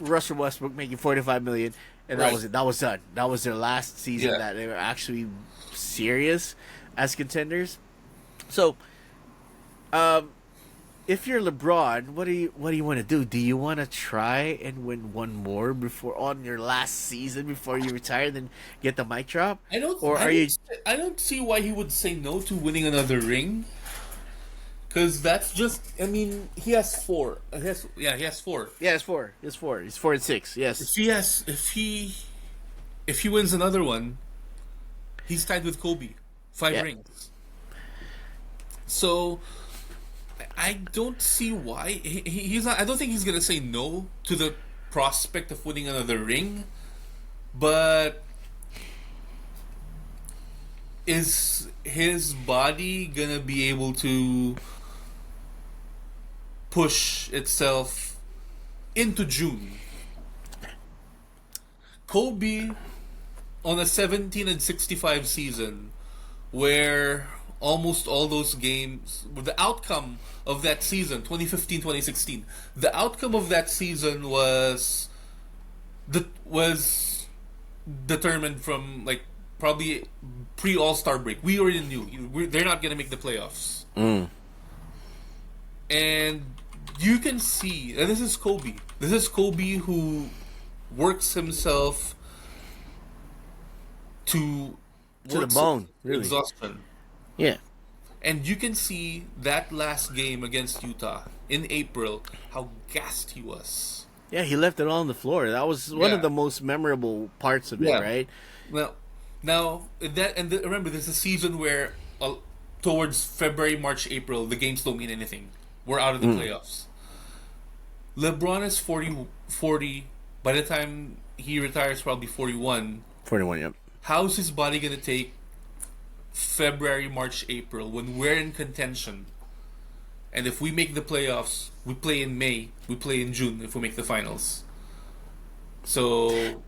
Russell Westbrook making 45 million, and that right. was it. That was done. That was their last season Yeah, that they were actually serious as contenders. So, if you're LeBron, what do you want to do? Do you want to try and win one more before on your last season before you retire, then get the mic drop, or are you? I don't see why he would say no to winning another ring. Because that's just, I mean, he has four. He has four. Yeah, it's four. It's four. He's 4 and 6. Yes. If he wins another one, he's tied with Kobe, 5 Yeah. rings. So I don't see why he's not. I don't think he's gonna say no to the prospect of winning another ring, but is his body gonna be able to push itself into June? Kobe on a 17-65 season, where almost all those games, the outcome of that season, 2015-2016, the outcome of that season was determined from like probably pre All-Star break. We already knew they're not gonna make the playoffs, and you can see, and this is Kobe. This is Kobe who works himself to To the bone, really. exhaustion. Yeah. And you can see that last game against Utah in April how gassed he was. Yeah, he left it all on the floor. That was one of Yeah. the most memorable parts of it, Yeah. right? Now remember, there's a season where towards February, March, April, the games don't mean anything. We're out of the playoffs. LeBron is 40. By the time he retires, probably 41. 41, yep. How's his body gonna take February, March, April when we're in contention? And if we make the playoffs, we play in May, we play in June if we make the finals. So,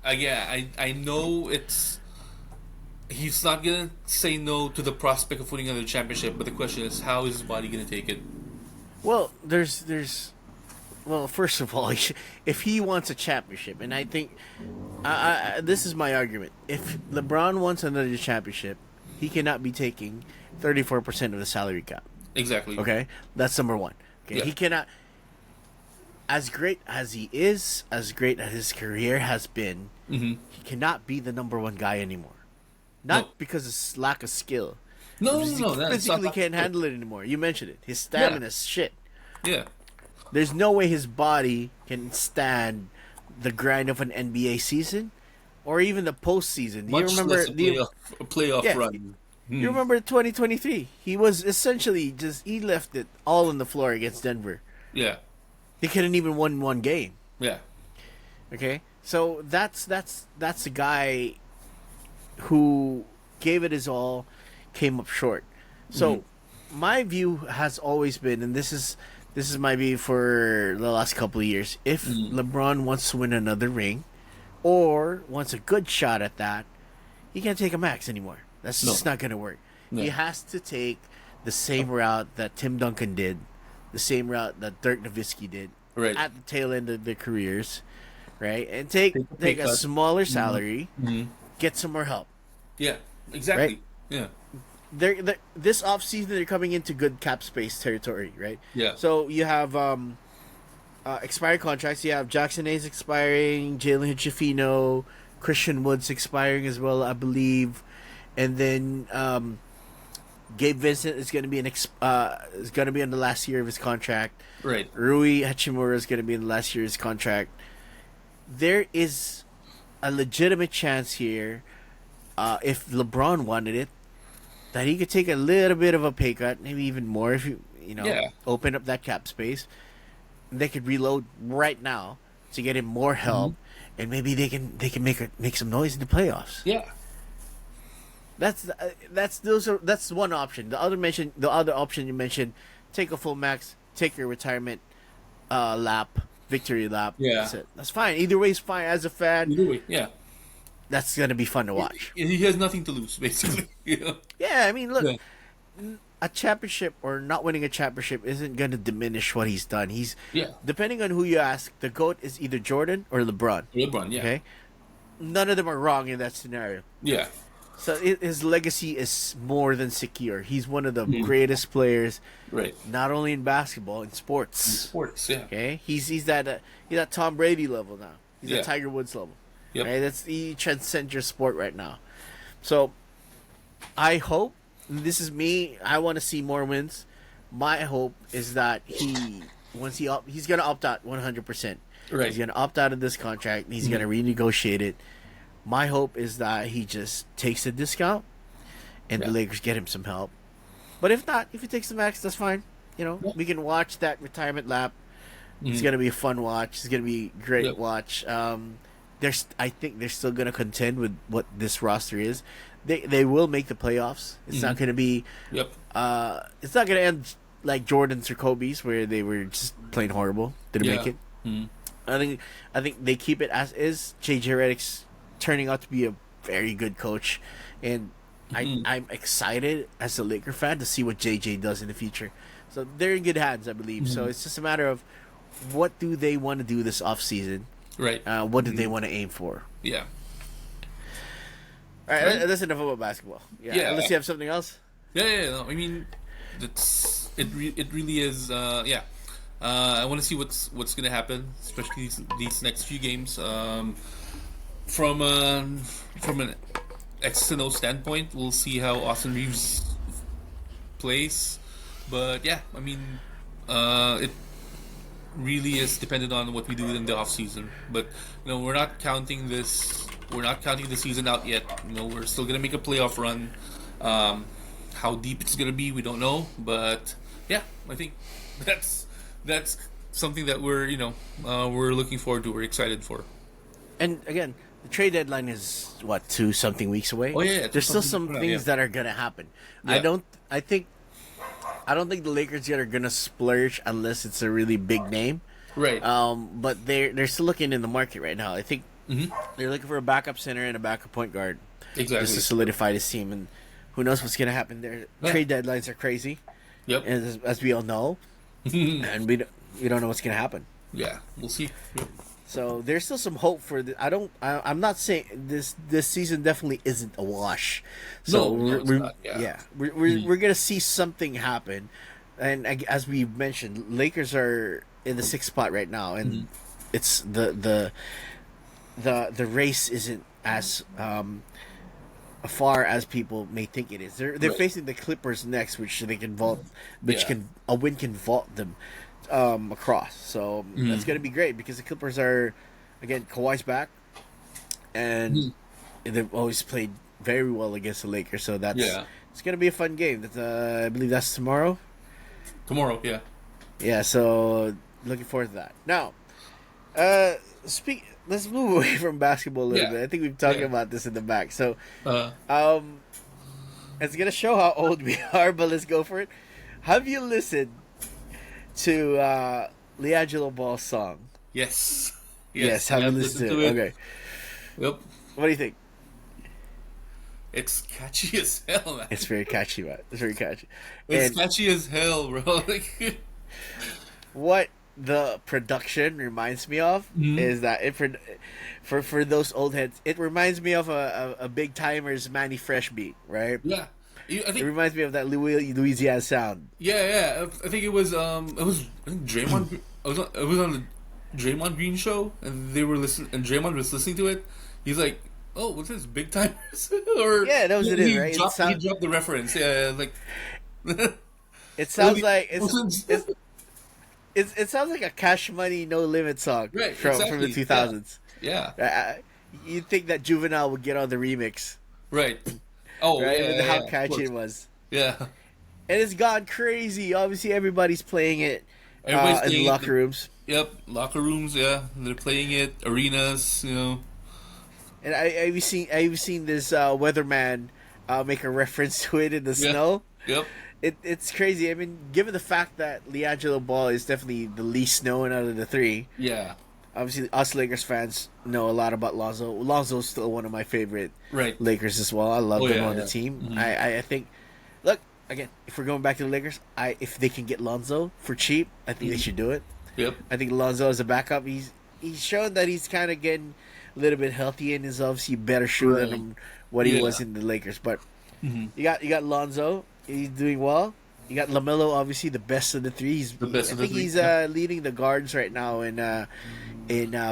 I know he's not gonna say no to the prospect of winning another championship, but the question is, how is his body gonna take it? Well, well, first of all, if he wants a championship, and I think this is my argument. If LeBron wants another championship, he cannot be taking 34% of the salary cap. Exactly. Okay, that's number one. Okay, Yeah. he cannot. As great as he is, as great as his career has been, he cannot be the number one guy anymore. Not No. because of lack of skill. No, Because no, he no. physically can't handle it anymore. You mentioned it. His stamina's shit. Yeah. There's no way his body can stand the grind of an NBA season, or even the postseason. Do you Much remember less a playoff Yeah. run. You remember 2023? He was essentially he left it all on the floor against Denver. Yeah. He couldn't even win one game. Yeah. Okay, so that's the guy who gave it his all, came up short. So my view has always been, and this is my view for the last couple of years. If LeBron wants to win another ring, or wants a good shot at that, he can't take a max anymore. That's just not going to work. No. He has to take the same route that Tim Duncan did, the same route that Dirk Nowitzki did Right. at the tail end of their careers, right? And take a pay a cut. smaller salary, get some more help. Yeah. Exactly. Right. Yeah. They're this offseason they're coming into good cap space territory, right? Yeah. So you have expired contracts. You have Jackson Hayes expiring, Jalen Hood-Schifino, Christian Woods expiring as well, I believe, and then Gabe Vincent is going to be in the last year of his contract. Right. Rui Hachimura is going to be in the last year of his contract. There is a legitimate chance here, if LeBron wanted it, that he could take a little bit of a pay cut, maybe even more if Yeah. open up that cap space. They could reload right now to get him more help, and maybe they can make some noise in the playoffs. Yeah. That's one option. The other option you mentioned, take a full max, take your retirement victory lap. Yeah. That's it. That's fine. Either way is fine as a fan. Either way, yeah. that's gonna be fun to watch. He has nothing to lose, basically. You know? Yeah, I mean, look, Yeah. a championship or not winning a championship isn't gonna diminish what he's done. He's Yeah. depending on who you ask, the GOAT is either Jordan or LeBron. LeBron, yeah. Okay, none of them are wrong in that scenario. Yeah. So his legacy is more than secure. He's one of the greatest players, Right. not only in basketball, in sports. Sports, yeah. Okay, he's that Tom Brady level now. He's Yeah. at Tiger Woods level. Yep. Right, he transcends your sport right now. So I hope this is me. I want to see more wins. My hope is that he's gonna opt out 100%. Right. He's gonna opt out of this contract. He's gonna renegotiate it. My hope is that he just takes a discount, and the Lakers get him some help. But if not, if he takes the max, that's fine. You know, we can watch that retirement lap. It's gonna be a fun watch. It's gonna be a great watch. I think they're still gonna contend with what this roster is. They will make the playoffs. It's not gonna be. Yep. It's not gonna end like Jordan's or Kobe's, where they were just plain horrible. Didn't make it. I think they keep it as is. JJ Redick's turning out to be a very good coach, and I'm excited as a Laker fan to see what JJ does in the future. So they're in good hands, I believe. So it's just a matter of what do they want to do this offseason. Right. What do they want to aim for? Yeah. All right, that's enough about basketball. Yeah. Unless you have something else. Yeah. No, I mean, it really is. Yeah. I want to see what's gonna happen, especially these next few games. From an X and O standpoint, we'll see how Austin Reaves plays. But yeah, I mean, it really is dependent on what we do in the off season. But we're not counting this. We're not counting the season out yet. We're still gonna make a playoff run. How deep it's gonna be, we don't know. But yeah, I think that's something that we're looking forward to. We're excited for. And again, the trade deadline is 2 something weeks away. Oh yeah, there's still some things that are gonna happen. Yeah. I don't think the Lakers are gonna splurge unless it's a really big name. Right. But they're still looking in the market right now. I think they're looking for a backup center and a backup point guard. Exactly. Just to solidify this team, and who knows what's gonna happen there. Trade deadlines are crazy. Yep. And as we all know, and we don't know what's gonna happen. Yeah, we'll see. Yep. So there's still some hope for the. I'm not saying this season definitely isn't a wash. So we're gonna see something happen, and as we mentioned, Lakers are in the 6th spot right now, and it's the race isn't as far as people may think it is. They're facing the Clippers next, which they can vault, a win can vault them across. So that's going to be great because the Clippers are, again, Kawhi's back, and they've always played very well against the Lakers. So it's going to be a fun game. I believe that's tomorrow. Tomorrow, yeah. Yeah, so looking forward to that. Now, let's move away from basketball a little bit. I think we've talked about this in the back. So, it's gonna show how old we are, but let's go for it. Have you listened to LiAngelo Ball's song? Yes. Yes, have you listened to it? Okay. Yep. What do you think? It's catchy as hell, man. It's very catchy, man. It's very catchy. It's catchy as hell, bro. What the production reminds me of is that for those old heads, it reminds me of a Big Timers Manny Fresh beat, right? Yeah. I think it reminds me of that Louisiana sound. Yeah. I think it was I think Draymond. It was on the Draymond Green show, and they were listening, and Draymond was listening to it. He's like, "Oh, what's this, Big Timers?" Or yeah, that was it, right? He dropped the reference. Yeah, like it sounds like it sounds like a Cash Money No Limit song from the 2000s. Yeah. You'd think that Juvenile would get on the remix, right? Oh, right? Yeah, with how catchy it was. Yeah. And it's gone crazy. Obviously, everybody's playing it in locker rooms. Yep, locker rooms. Yeah, they're playing it. Arenas, And I've seen this weatherman make a reference to it in the snow. Yep. It's crazy. I mean, given the fact that LiAngelo Ball is definitely the least known out of the three. Yeah. obviously us Lakers fans know a lot about Lonzo. Lonzo's still one of my favorite Right. Lakers as well. I love Oh them yeah, on the yeah. team. Hmm. I think, look again, if we're going back to the Lakers, if they can get Lonzo for cheap, I think they should do it. Yep. I think Lonzo as a backup, he's shown that he's kind of getting a little bit healthy and is obviously a better shooter Right. than what he was Yeah. in the Lakers. But Hmm. you got Lonzo, he's doing well. You got LaMelo, obviously the best of the three. The best I of the think three. he's Yeah. leading the guards right now in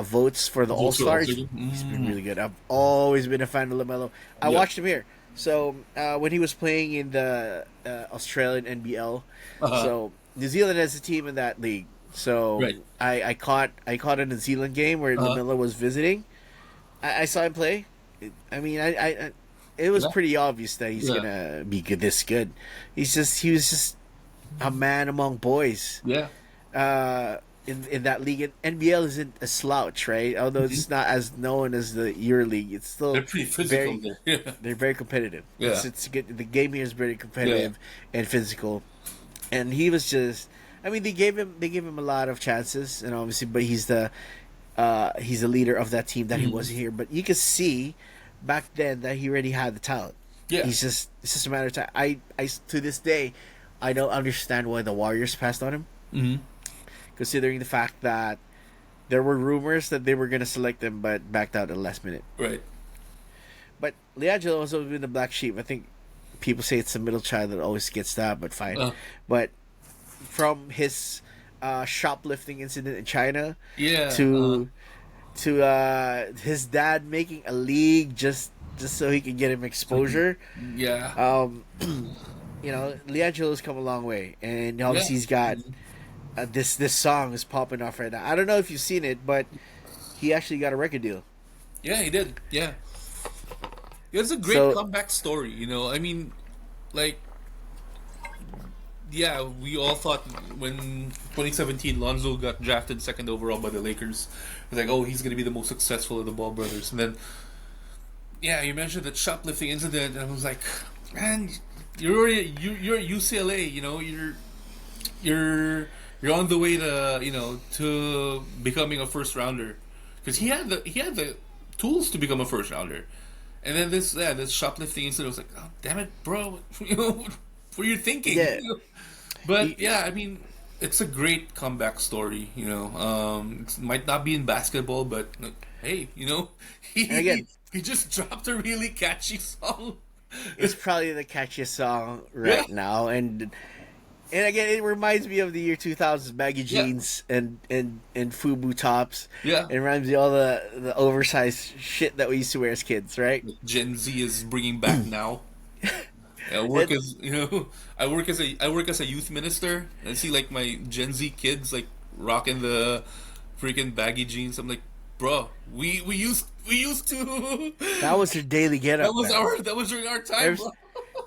votes for the All Votes for All-Star. Stars. He's been really good. I've always been a fan of LaMelo. I Yeah. watched him here. So when he was playing in the Australian NBL, Uh-huh. so New Zealand has a team in that league. So Right. I caught a New Zealand game where Uh-huh. LaMelo was visiting. I saw him play. I mean, it was Yeah. pretty obvious that he's Yeah. gonna be this good. He was just a man among boys. Yeah. In that league, and NBL isn't a slouch, right? Although it's not as known as the EuroLeague, it's still They're pretty physical very there. Yeah. they're very competitive. Yeah. It's good. The game here is very competitive and physical, and he was just. I mean, they gave him a lot of chances, and obviously, but he's the leader of that team that he wasn't here. But you could see back then that he already had the talent. Yeah. It's just a matter of time. I to this day, I don't understand why the Warriors passed on him, Hmm. considering the fact that there were rumors that they were going to select him, but backed out at the last minute. Right. But LiAngelo has always been the black sheep. I think people say it's the middle child that always gets stabbed, but fine. But from his shoplifting incident in China Yeah. to his dad making a league just so he could get him exposure. Yeah. LiAngelo's come a long way, and obviously Yeah. he's got this song is popping off right now. I don't know if you've seen it, but he actually got a record deal. Yeah, he did. Yeah. It's a great So- comeback story, you know. I mean, like, yeah, we all thought when 2017 Lonzo got drafted second overall by the Lakers, it was like, oh, he's going to be the most successful of the Ball brothers. And then, yeah, you mentioned that shoplifting incident, and I was like, man, you're at UCLA, you know, you're on the way to to becoming a first rounder, because he had the tools to become a first rounder. And then this shoplifting incident was like, oh, damn it, bro. What were you thinking? Yeah. But yeah, I mean, it's a great comeback story, you know. It might not be in basketball, but hey, you know, again- he just dropped a really catchy song. It's probably the catchiest song right Yeah. now, and again, it reminds me of the year 2000s baggy jeans and FUBU tops. Yeah. It reminds me of all the oversized shit that we used to wear as kids, right? Gen Z is bringing back now. I work as I work as a youth minister, and I see like my Gen Z kids like rocking the freaking baggy jeans. I'm like, bro, we used to. That was your daily get up. That was during our time. Bro.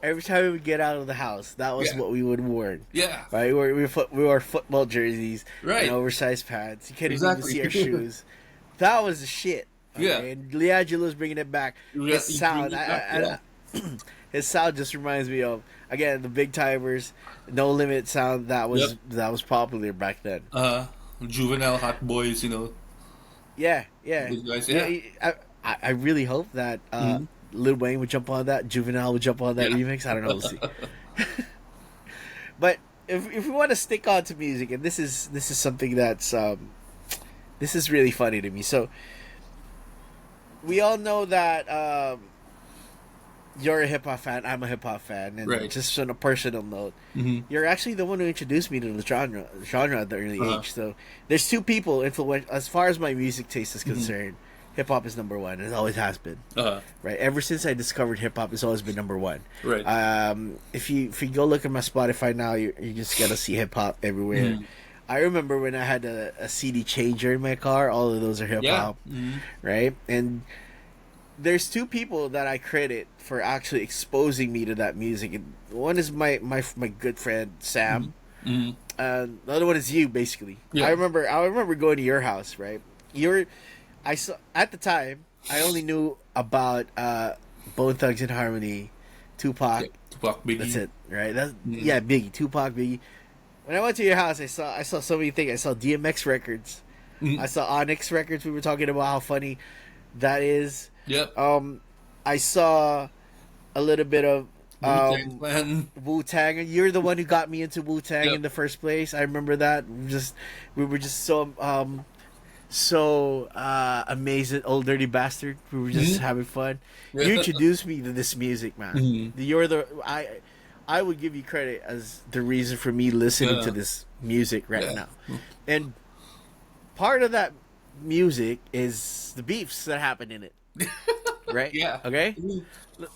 Every time we would get out of the house, that was Yeah. what we would wear. Yeah. Right, we wore football jerseys, Right. and oversized pants. You couldn't Exactly. even see our shoes. That was the shit. Yeah. And LiAngelo's bringing it back. Yeah, His he's sound, bringing it back, his sound just reminds me of again the Big Timers, No Limit sound that was popular back then. Juvenile hot boys, you know. Yeah. Those guys, yeah. I really hope that Lil Wayne would jump on that. Juvenile would jump on that Yeah. remix. I don't know. We'll see. But if we want to stick on to music, and this is something that's this is really funny to me. So we all know that you're a hip hop fan. I'm a hip hop fan, and Right. just on a personal note, Mm-hmm. you're actually the one who introduced me to the genre at the early age. So there's two people influential as far as my music taste is concerned. Hip hop is number one. It always has been. Right. Ever since I discovered hip hop, it's always been number one. Right. If you go look at my Spotify now, you just gotta see hip hop everywhere. I remember when I had a CD changer in my car. All of those are hip hop, right? And there's two people that I credit for actually exposing me to that music. And one is my good friend Sam. The other one is you, basically. Yeah. I remember going to your house, right? I saw at the time. I only knew about Bone Thugs and Harmony, Tupac. Tupac, Biggie. That's it, right? Biggie, Tupac, Biggie. When I went to your house, I saw so many things. I saw DMX records. I saw Onyx Records. We were talking about how funny that is. Yep. I saw a little bit of Wu-Tang Clan. Wu Tang. You're the one who got me into Wu Tang Yep. in the first place. I remember that. We were just so amazing, old dirty bastard. We were just having fun. You introduced me to this music, man. You're the I would give you credit as the reason for me listening to this music right now. And part of that music is the beefs that happen in it. Right? Yeah. Okay?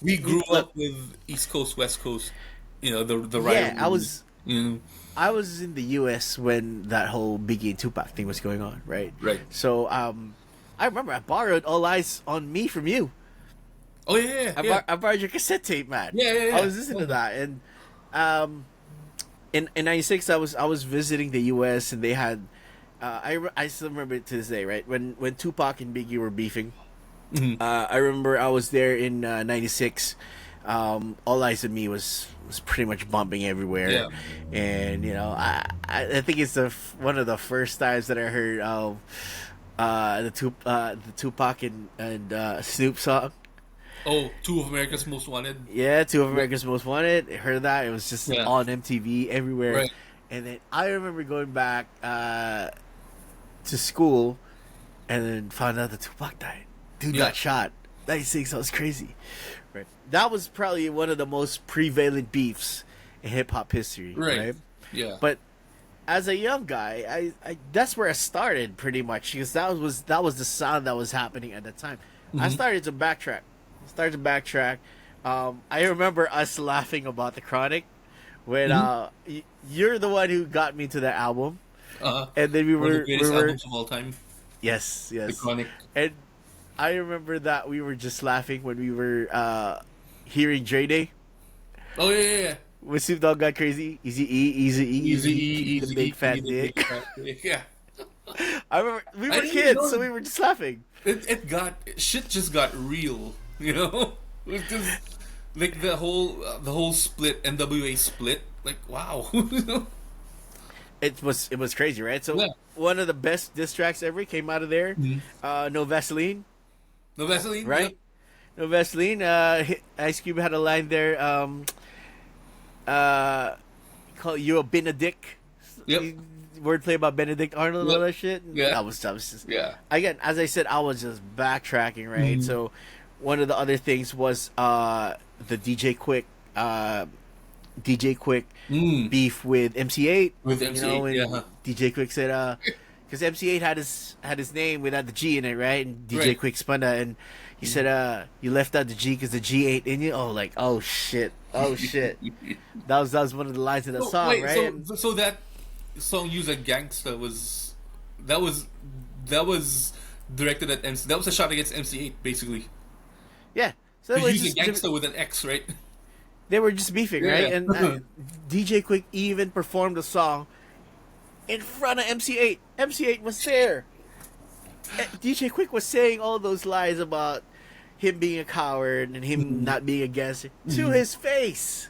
We grew up with East Coast, West Coast. You know, the rivalry. Yeah, I was in the U.S. when that whole Biggie and Tupac thing was going on, right? Right. So, I remember I borrowed All Eyes on Me from you. Oh yeah. I borrowed your cassette tape, man. Yeah. I was listening to that, and in '96, I was visiting the U.S. and they had, I still remember it to this day, right? When Tupac and Biggie were beefing, I remember I was there in '96. All Eyes on Me was pretty much bumping everywhere, and you know, I think it's one of the first times that I heard the Tupac and Snoop song. Oh, Two of America's Most Wanted. Yeah, Two of America's Most Wanted. I heard that. It was just on MTV everywhere. Right. And then I remember going back to school and then found out that Tupac died. Dude got shot. 96, that was crazy. Right. That was probably one of the most prevalent beefs in hip hop history. Right. Yeah. But as a young guy, I that's where I started pretty much because that was the sound that was happening at the time. I started to backtrack. I remember us laughing about the Chronic when you're the one who got me to that album, and then one of the greatest albums of all time. Yes, The Chronic. And I remember that we were just laughing when we were hearing Dre Day. Oh yeah. When Snoop Dogg got crazy, Easy the big fat dick. Yeah. I remember we were kids, so we were just laughing. Shit just got real, you know. It was just like the whole split, NWA split. Like wow, It was crazy, right? So one of the best diss tracks ever came out of there. No Vaseline. No Vaseline, right? No Vaseline. Ice Cube had a line there. Call you a Benedict. Yep. Wordplay about Benedict Arnold and all that shit. Yeah. That was just again, as I said, I was just backtracking, right? So one of the other things was the DJ Quick beef with MC8. With MC8, DJ Quick said because MC8 had his name without the G in it, right? And DJ Quick spun that and he said you left out the G because the G ain't in you. Oh shit. That was one of the lines in the song, right? So that song "Use a Gangsta" was directed at MC. That was a shot against MC8, basically. Yeah, so that was "Use a Gangsta" with an X, right? They were just beefing, right? And DJ Quick even performed the song in front of MC8. MC8 was there. DJ Quick was saying all those lies about him being a coward and him not being a gangster to his face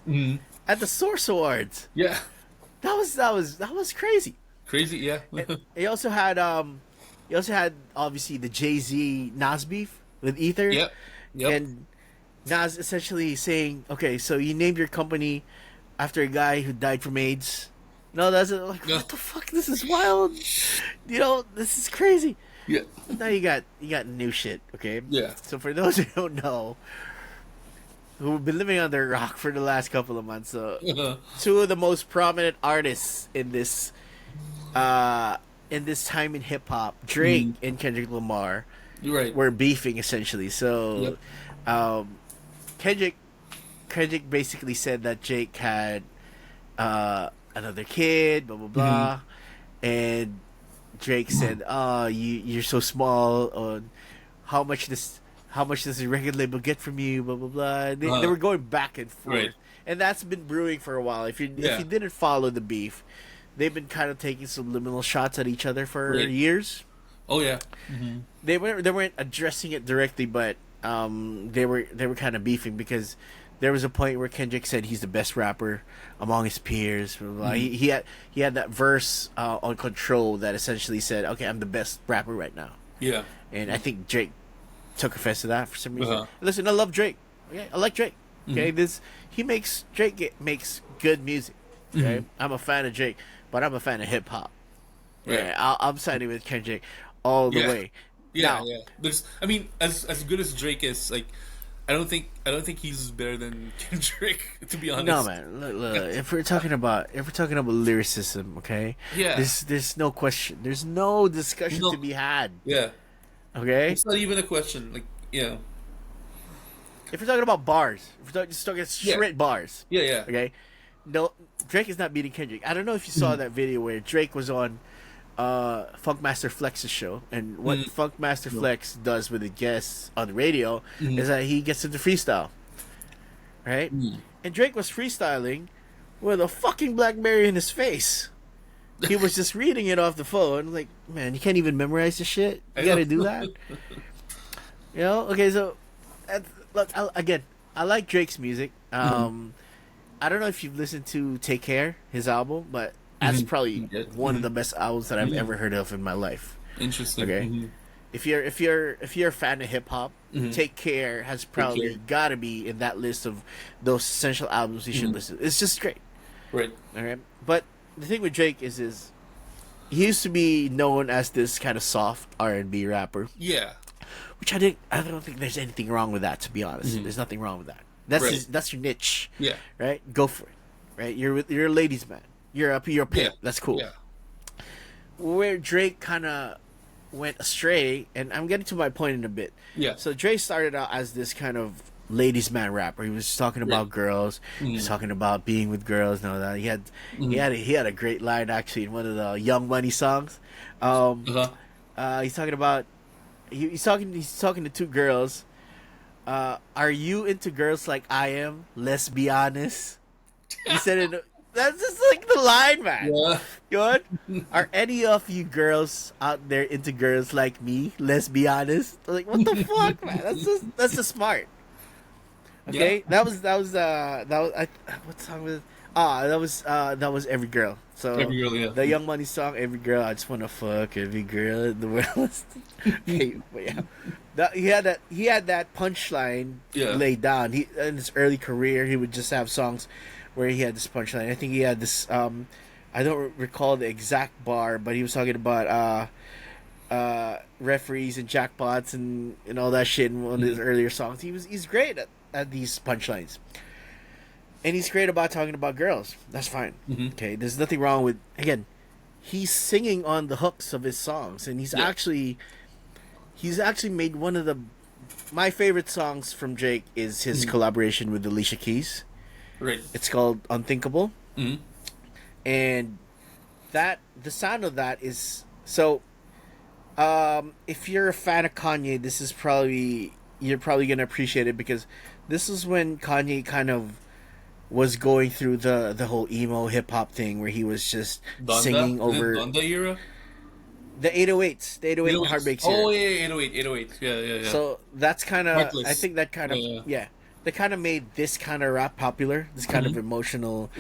at the Source Awards. Yeah. That was crazy. Crazy, yeah. He also had obviously the Jay-Z Nas beef with Ether. Yep. And Nas essentially saying, okay, so you named your company after a guy who died from AIDS. No, that's like what the fuck? This is wild. You know, this is crazy. Yeah. Now you got new shit, okay? Yeah. So for those who don't know, who've been living under a rock for the last couple of months, two of the most prominent artists in this time in hip hop, Drake and Kendrick Lamar, were beefing essentially. So, Kendrick basically said that Jake had another kid, blah blah blah, and Drake said, "Oh, you're so small. How much does the record label get from you? Blah blah blah." They were going back and forth, and that's been brewing for a while. If you didn't follow the beef, they've been kind of taking subliminal shots at each other for years. Oh yeah, they weren't addressing it directly, but they were kind of beefing because there was a point where Kendrick said he's the best rapper among his peers. Blah, blah, blah. He had that verse on Control that essentially said, "Okay, I'm the best rapper right now." Yeah. And I think Drake took offense to that for some reason. Uh-huh. Listen, I love Drake. Okay, I like Drake. Okay, Drake makes good music. Okay, I'm a fan of Drake, but I'm a fan of hip hop. Right. Yeah, I'm siding with Kendrick all the way. Yeah, Now, yeah. There's, I mean, as good as Drake is, like, I don't think he's better than Kendrick. To be honest, no, man. Look, if we're talking about lyricism, okay, Yeah. there's no question. There's no discussion No. to be had. Yeah, Okay, it's not even a question. Like, yeah, if we're talking about bars, if we're just talking straight bars, yeah, yeah. okay, no, Drake is not beating Kendrick. I don't know if you saw that video where Drake was on Funkmaster Flex's show, and what Funkmaster Flex does with the guests on the radio is that he gets into freestyle, right? And Drake was freestyling with a fucking BlackBerry in his face. He was just reading it off the phone. Like, man, you can't even memorize the shit. You got to do that. You know? Okay, so look, again, I like Drake's music. I don't know if you've listened to Take Care, his album, but that's probably one of the best albums that I've ever heard of in my life. Interesting. Okay, if you're a fan of hip hop, Take Care has probably got to be in that list of those essential albums you should listen to. It's just great. Right. All right, but the thing with Drake is he used to be known as this kind of soft R&B rapper, Yeah. which I don't think there's anything wrong with that. To be honest, there's nothing wrong with that. That's your niche. Yeah. Right, go for it. Right, you're a ladies' man. You're a pimp. Yeah. That's cool. Yeah. Where Drake kind of went astray, and I'm getting to my point in a bit. Yeah. So Drake started out as this kind of ladies' man rapper. He was talking about girls. He was talking about being with girls and all that. He had a great line actually in one of the Young Money songs. He's talking about he's talking to two girls. Are you into girls like I am? Let's be honest. He said it. That's just like the line, man. Yeah. Good. Are any of you girls out there into girls like me? Let's be honest. Like, what the fuck, man? That's just smart. Okay, Yeah. that was what song was it? That was Every Girl. So Every Girl, yeah. the Young Money song, Every Girl. I just wanna fuck every girl in the world. Okay, but yeah, he had that punchline laid down. He in his early career, he would just have songs where he had this punchline. I think he had this. I don't recall the exact bar, but he was talking about referees and jackpots and all that shit in one of his earlier songs. He's great at these punchlines, and he's great about talking about girls. That's fine. Okay, there's nothing wrong with, again, he's singing on the hooks of his songs, and he's actually made one of my favorite songs from Drake is his collaboration with Alicia Keys. Right. It's called Unthinkable. And the sound of that is so. If you're a fan of Kanye, you're probably gonna appreciate it, because this is when Kanye kind of was going through the whole emo hip hop thing, where he was just singing over Donda era. The 808s, the 808 Heartbreaks era. Oh yeah, 808. Yeah. So that's kind of, Heartless. I think that kind of they kind of made this kind of rap popular. This kind of emotional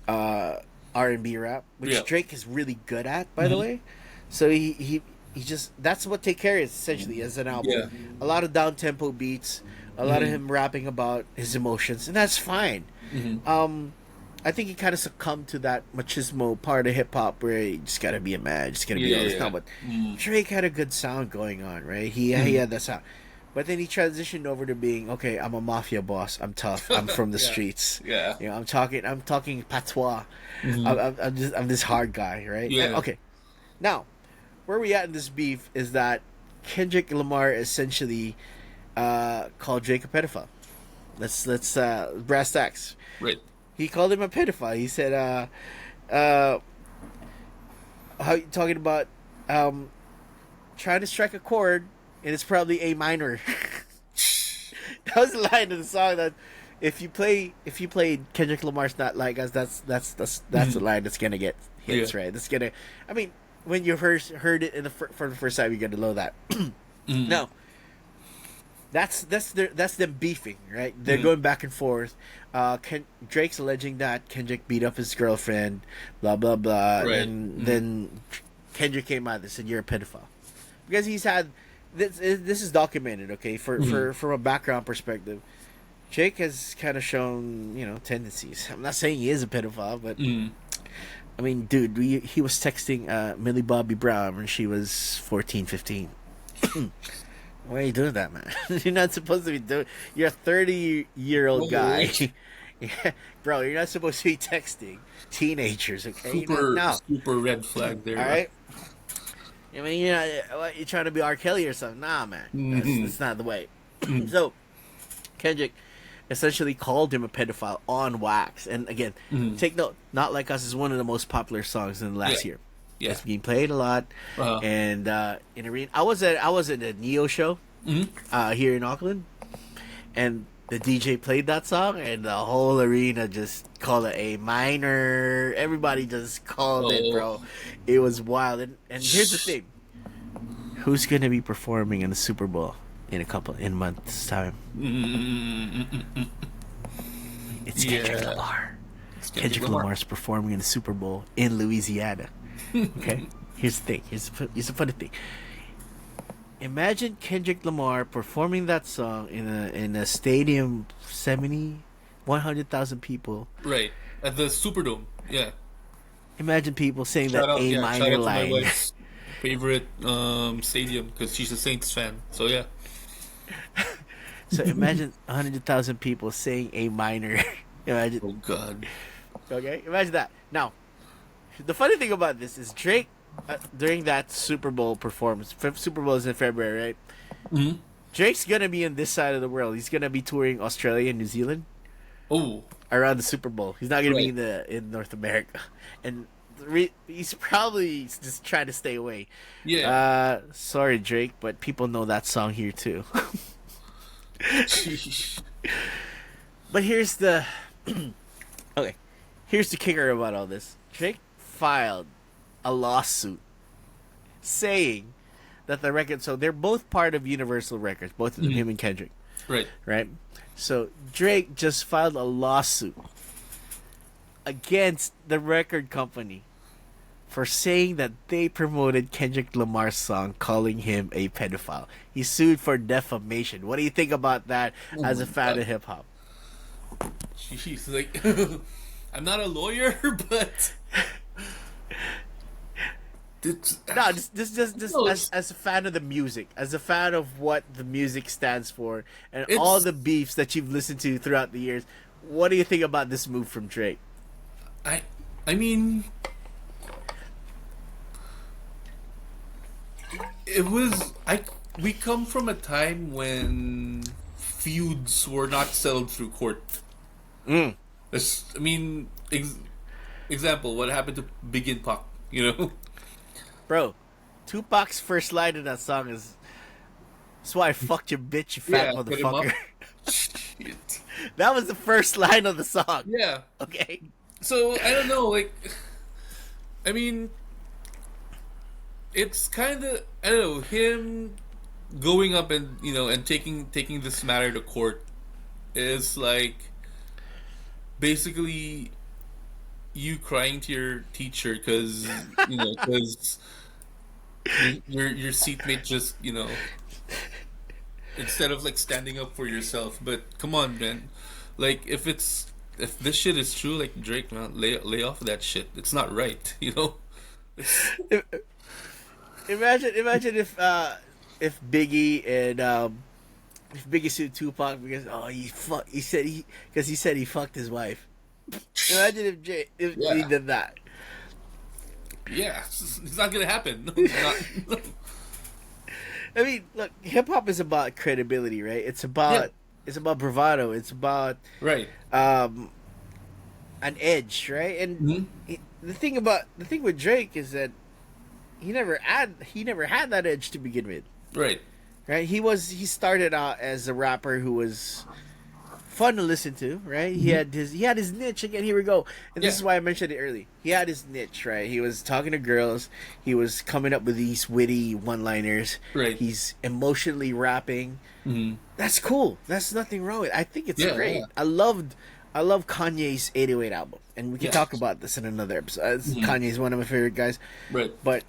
R&B rap, which Drake is really good at, by the way. So he just, that's what Take Care is essentially as an album. Yeah. A lot of down tempo beats, a lot of him rapping about his emotions, and that's fine. I think he kind of succumbed to that machismo part of hip hop where you just gotta be a man, just gotta be all this stuff. But Drake had a good sound going on, right? He had that sound. But then he transitioned over to being, okay, I'm a mafia boss. I'm tough. I'm from the streets. Yeah. You know, I'm talking patois. I'm this hard guy, right? Yeah. Okay. Now, where we at in this beef is that Kendrick Lamar essentially called Drake a pedophile. Let's brass tacks. Right. He called him a pedophile. He said, how you talking about trying to strike a chord, and it's probably A minor. That was the line of the song that if you played Kendrick Lamar's Not Like Us, that's the line that's gonna get hits, right? That's gonna, I mean, when you first heard it for the first time, you're gonna know that. Now, that's them beefing, right? They're going back and forth. Drake's alleging that Kendrick beat up his girlfriend, blah blah blah, Right. and then Kendrick came out and said you're a pedophile because he's had this. This is documented, okay? For from a background perspective, Jake has kind of shown tendencies. I'm not saying he is a pedophile, but I mean, dude, he was texting Millie Bobby Brown when she was 14, 15. Why are you doing that, man? You're not supposed to be doing. You're a 30-year-old guy, yeah, bro. You're not supposed to be texting teenagers. Okay, Super red flag there. All right. I mean, you're trying to be R. Kelly or something. Nah, man. That's not the way. So, Kendrick essentially called him a pedophile on wax. And again, take note, Not Like Us is one of the most popular songs in the last year. Yeah. It's being played a lot. And in arena, I was at a Neo show here in Auckland, and the DJ played that song, and the whole arena just called it A minor. Everybody just called it, bro. It was wild. And here's the thing: who's gonna be performing in the Super Bowl in months' time? It's Kendrick Lamar. Kendrick Lamar's performing in the Super Bowl in Louisiana. Okay, here's the thing. Here's the funny thing. Imagine Kendrick Lamar performing that song in a stadium, 100,000 people. Right, at the Superdome. Yeah. Imagine people saying Shout that out, A shout minor out to line. my wife's favorite stadium because she's a Saints fan. So yeah. So imagine 100,000 people saying A minor. Imagine. Oh God. Okay, imagine that. Now, the funny thing about this is Drake, during that Super Bowl performance, Super Bowl is in February, right? Drake's gonna be in this side of the world. He's gonna be touring Australia and New Zealand. Oh. Around the Super Bowl, he's not gonna be in North America, and he's probably just trying to stay away. Yeah. Sorry, Drake, but people know that song here too. But here's the okay. Here's the kicker about all this. Drake filed a lawsuit saying that the record. So they're both part of Universal Records, both of them, him and Kendrick. Right. Right. So Drake just filed a lawsuit against the record company for saying that they promoted Kendrick Lamar's song, calling him a pedophile. He sued for defamation. What do you think about that as a fan of hip hop? Jeez, like I'm not a lawyer, but no, just as a fan of the music, as a fan of what the music stands for, and all the beefs that you've listened to throughout the years. What do you think about this move from Drake? I mean, we come from a time when feuds were not settled through court. I mean, example, what happened to Big and Pac, Bro, Tupac's first line in that song is, "That's why I fucked your bitch, you fat motherfucker." Shit. That was the first line of the song. Yeah. Okay. So, I don't know, I mean, it's kind of, I don't know, him going up and, and taking this matter to court is like basically you crying to your teacher because your seatmate just instead of like standing up for yourself. But come on, man, like if this shit is true, like Drake, man, lay off that shit. It's not right, Imagine if Biggie and if Biggie sued Tupac because he said he fucked his wife. Imagine if he did that. Yeah, it's not gonna happen. No, it's not. I mean, look, hip hop is about credibility, right? It's about bravado. It's about an edge, right? And the thing with Drake is that he never had that edge to begin with. Right. Right? He started out as a rapper who was fun to listen to, right? He had his niche again. Here we go, and this Yeah. is why I mentioned it early. He had his niche, right? He was talking to girls. He was coming up with these witty one-liners. Right. He's emotionally rapping. Mm-hmm. That's cool. That's nothing wrong with it. I think it's Yeah. great. Yeah. I love Kanye's 808 album, and we can Yeah. talk about this in another episode. Mhm. Kanye's one of my favorite guys, Right. but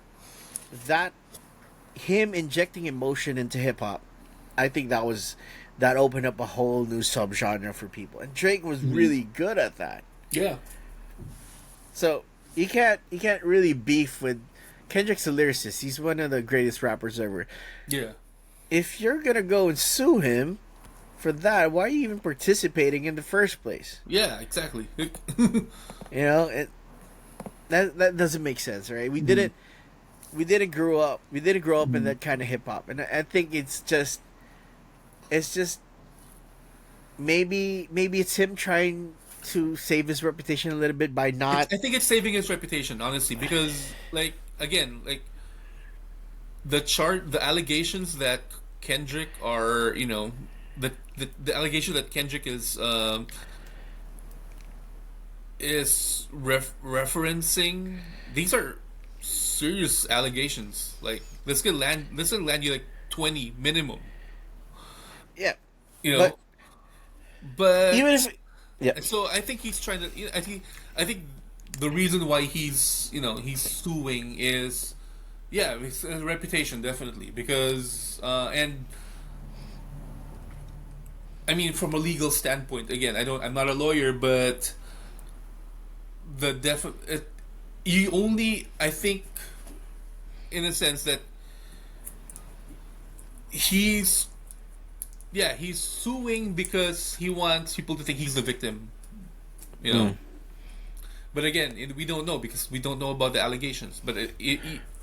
that him injecting emotion into hip hop, I think that opened up a whole new subgenre for people, and Drake was really good at that. Yeah. So you can't really beef with Kendrick's a lyricist. He's one of the greatest rappers ever. Yeah. If you're gonna go and sue him for that, why are you even participating in the first place? Yeah. Exactly. You know, that doesn't make sense, right? We didn't grow up in that kind of hip hop, and I think it's just maybe it's him trying to save his reputation a little bit by not. I think it's saving his reputation, honestly, because like again, like the allegations that Kendrick are, the allegation that Kendrick is referencing, these are serious allegations. Like this could land you like 20 minimum. Yeah, You know, but even if yeah, so I think he's trying to. I think the reason why he's suing is, yeah, his reputation definitely, because and I mean from a legal standpoint, again, I'm not a lawyer, but you only, I think, in a sense that he's suing because he wants people to think he's the victim, you know. But again, we don't know because we don't know about the allegations. But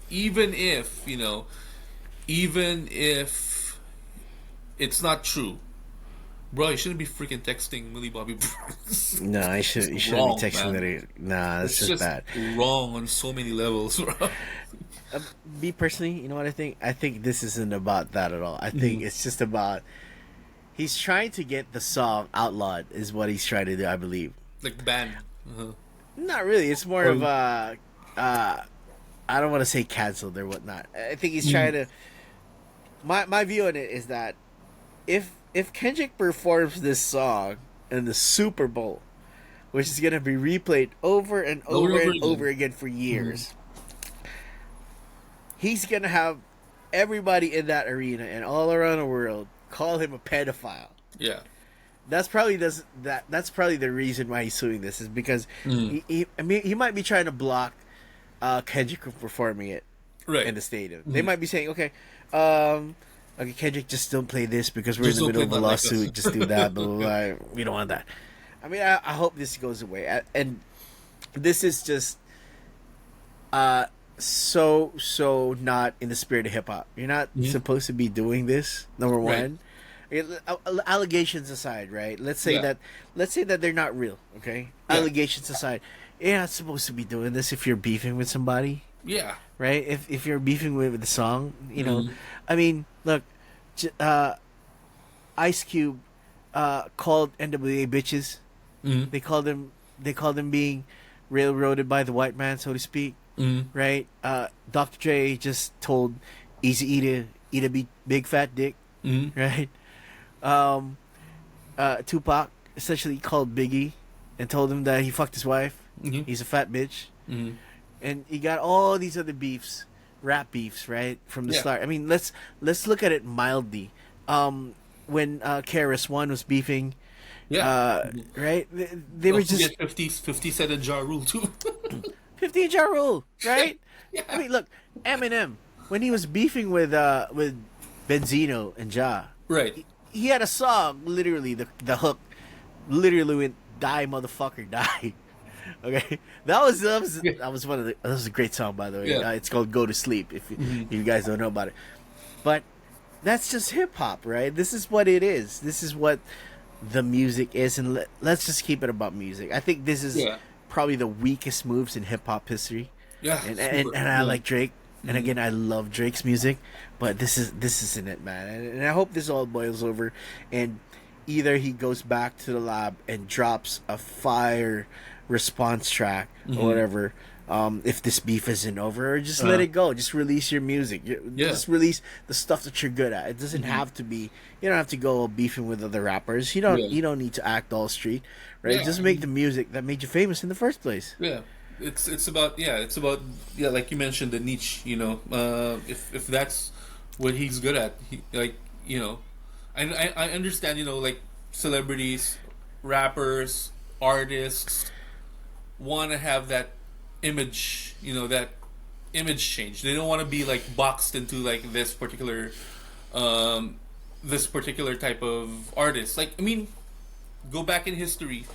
even if even if it's not true, bro, you shouldn't be freaking texting Millie Bobby Brown. no, you shouldn't be texting that. Nah, that's just bad. Wrong on so many levels, bro. Me personally, you know what I think? I think this isn't about that at all. I think it's just about he's trying to get the song outlawed. Is what he's trying to do, I believe. Like banned. Not really. It's more of I don't want to say canceled or whatnot. I think he's trying to. My view on it is that if Kendrick performs this song in the Super Bowl, which is gonna be replayed over and over again for years, he's gonna have everybody in that arena and all around the world call him a pedophile. Yeah. That's probably that's probably the reason why he's suing this, is because he might be trying to block Kendrick from performing it in the stadium. They might be saying, okay, Kendrick, just don't play this because we're in the middle of a lawsuit. Like just do that, blah, blah, blah. We don't want that. I mean, I hope this goes away. And this is just so not in the spirit of hip hop. You're not supposed to be doing this. Number one. Allegations aside, right? Let's say that they're not real, okay? Yeah. Allegations aside, you're not supposed to be doing this if you're beefing with somebody. Yeah. Right? If you're beefing with the song, you know, I mean, look, Ice Cube called NWA bitches. They called them being railroaded by the white man, so to speak. Right? Dr. Dre just told Eazy-E to eat a big fat dick. Right? Tupac essentially called Biggie and told him that he fucked his wife. He's a fat bitch. And you got all these other beefs, rap beefs, right, from the start. I mean, let's look at it mildly. When KRS-One was beefing, right, they were just 50 Cent and Ja Rule too. 50 Ja Rule, right? Yeah. I mean, look, Eminem when he was beefing with Benzino and Ja, right. He had a song, literally the hook, literally went "Die motherfucker die." Okay, that was that was a great song, by the way. Yeah. It's called "Go to Sleep." If you guys don't know about it, but that's just hip hop, right? This is what it is. This is what the music is, and let's just keep it about music. I think this is probably the weakest moves in hip hop history. Yeah, and I like Drake. And again, I love Drake's music, but this isn't it, man. And I hope this all boils over. And either he goes back to the lab and drops a fire response track or whatever. If this beef isn't over, or just let it go. Just release your music. Just release the stuff that you're good at. It doesn't have to be. You don't have to go beefing with other rappers. You don't. You don't need to act all street, right? Yeah, Just make the music that made you famous in the first place. Yeah, it's about like you mentioned, the niche. If that's what he's good at, I understand. Like celebrities, rappers, artists want to have that image, that image change. They don't want to be like boxed into like this particular type of artist. Like, I mean, go back in history.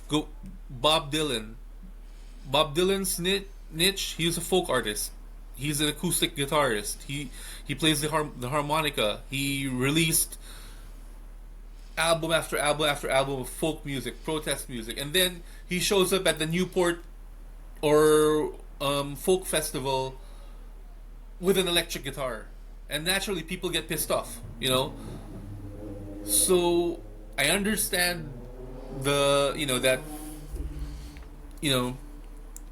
Go Bob Dylan. Bob Dylan's niche, he was a folk artist. He's an acoustic guitarist. He plays the harmonica. He released album after album after album of folk music, protest music, and then he shows up at the Newport or folk festival with an electric guitar, and naturally people get pissed off. So I understand that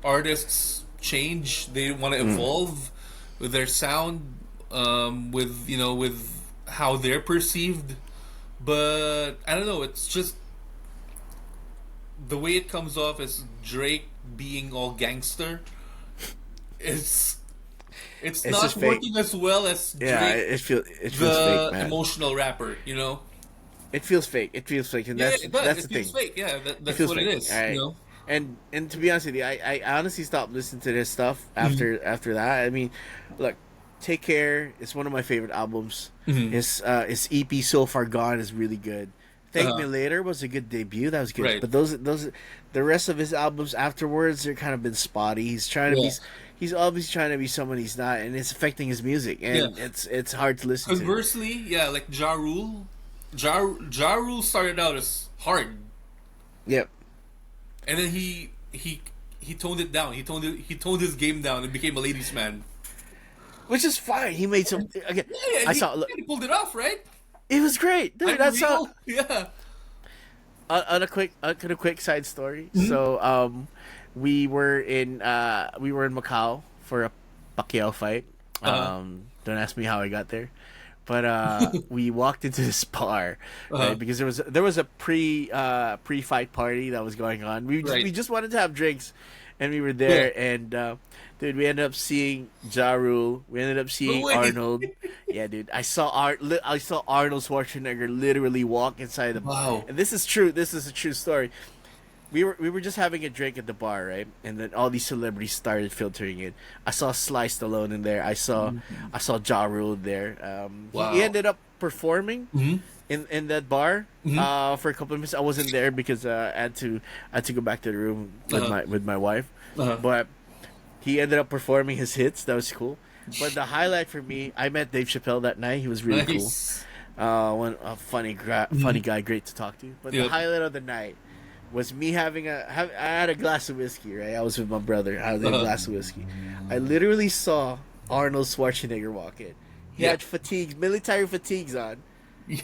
artists change. They want to evolve with their sound, with how they're perceived. But I don't know. It's just the way it comes off as Drake being all gangster. It's not just working as well as Drake, it feels the fake, man. emotional rapper. It feels fake. It feels fake, and that's the it thing. feels fake. Yeah, that's feels what fake. it is. Right. And to be honest with you, I honestly stopped listening to this stuff after that. I mean, look, Take Care is one of my favorite albums. His EP So Far Gone is really good. Thank Me Later was a good debut. That was good. Right. But those the rest of his albums afterwards, they're kind of been spotty. He's trying to be. He's always trying to be someone he's not, and it's affecting his music, and it's hard to listen to. Conversely, like Ja Rule. Ja Rule started out as hard. Yep. And then he toned it down. He toned his game down and became a ladies' man. Which is fine. He made some. Again, He pulled it off, right? It was great, dude. That's how. Yeah. On a quick side story. So, we were in Macau for a Pacquiao fight. Don't ask me how I got there, but we walked into this bar, right, because there was a pre-fight party that was going on. We just wanted to have drinks, and we were there, and dude, we ended up seeing Ja Rule. We ended up seeing Arnold. Yeah, dude, I saw Arnold Schwarzenegger literally walk inside the bar. Wow. And this is true. This is a true story. We were just having a drink at the bar, right? And then all these celebrities started filtering in. I saw Sly Stallone in there. I saw Ja Rule there. He ended up performing in that bar for a couple of minutes. I wasn't there because I had to go back to the room with my wife. But he ended up performing his hits. That was cool. But the highlight for me, I met Dave Chappelle that night. He was really cool. A funny guy, great to talk to. But the highlight of the night was me I had a glass of whiskey, right? I was with my brother. I had a glass of whiskey. I literally saw Arnold Schwarzenegger walk in. He had military fatigues on,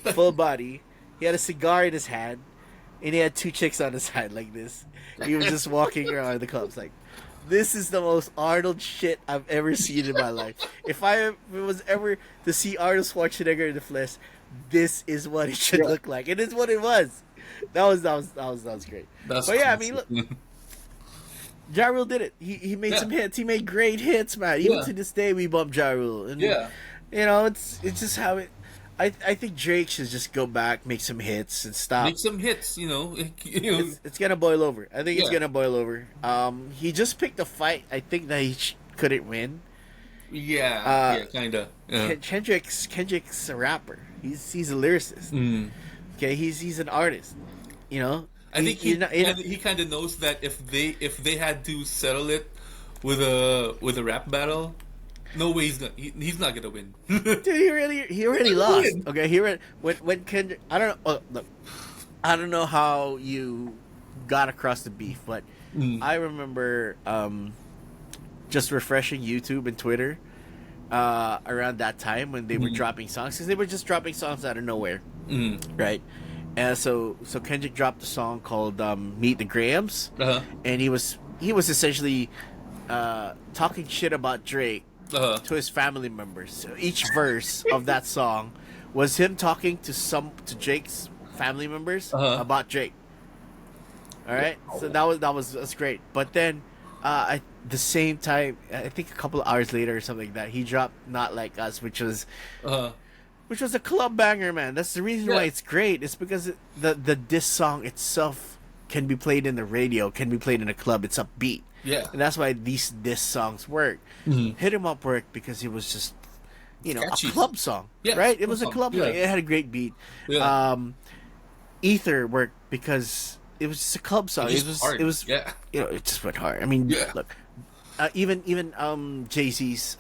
full body. He had a cigar in his hand, and he had two chicks on his side like this. He was just walking around the clubs like, this is the most Arnold shit I've ever seen in my life. If it was ever to see Arnold Schwarzenegger in the flesh, this is what it should look like. And it's what it was. That was great. But yeah, I mean, look, Ja Rule did it. He made some hits. He made great hits, man. Even to this day, we bump Ja Rule. And, it's just how it. I think Drake should just go back, make some hits, and stop. Make some hits, It's gonna boil over. I think it's gonna boil over. He just picked a fight. I think that he couldn't win. Kinda. Yeah. Kendrick's a rapper. He's a lyricist. Okay, he's an artist. I think he kind of knows that if they had to settle it with a rap battle, no way he's not gonna win. Dude, he already lost. Okay, when Kendrick, I don't know. Look, I don't know how you got across the beef, but I remember just refreshing YouTube and Twitter around that time when they were dropping songs, because they were just dropping songs out of nowhere, right? So Kendrick dropped a song called "Meet the Grahams," Uh huh. and he was essentially talking shit about Drake Uh huh. to his family members. So each verse of that song was him talking to Drake's family members Uh-huh. about Drake. All right, so that's great. But then, the same time, I think a couple of hours later or something like that, he dropped "Not Like Us," Uh huh. which was a club banger, man. That's the reason why Yeah. it's great. It's because the diss song itself can be played in the radio, can be played in a club. It's upbeat, Yeah. and that's why these diss songs work. Mhm. Hit 'Em Up worked because it was just Catchy. a club song, Yeah, right? It club was a song. club Yeah. song. It had a great beat. Yeah. Ether worked because it was just a club song. It was hard. It was Yeah. it just went hard. I mean, Yeah. look, even Jay-Z's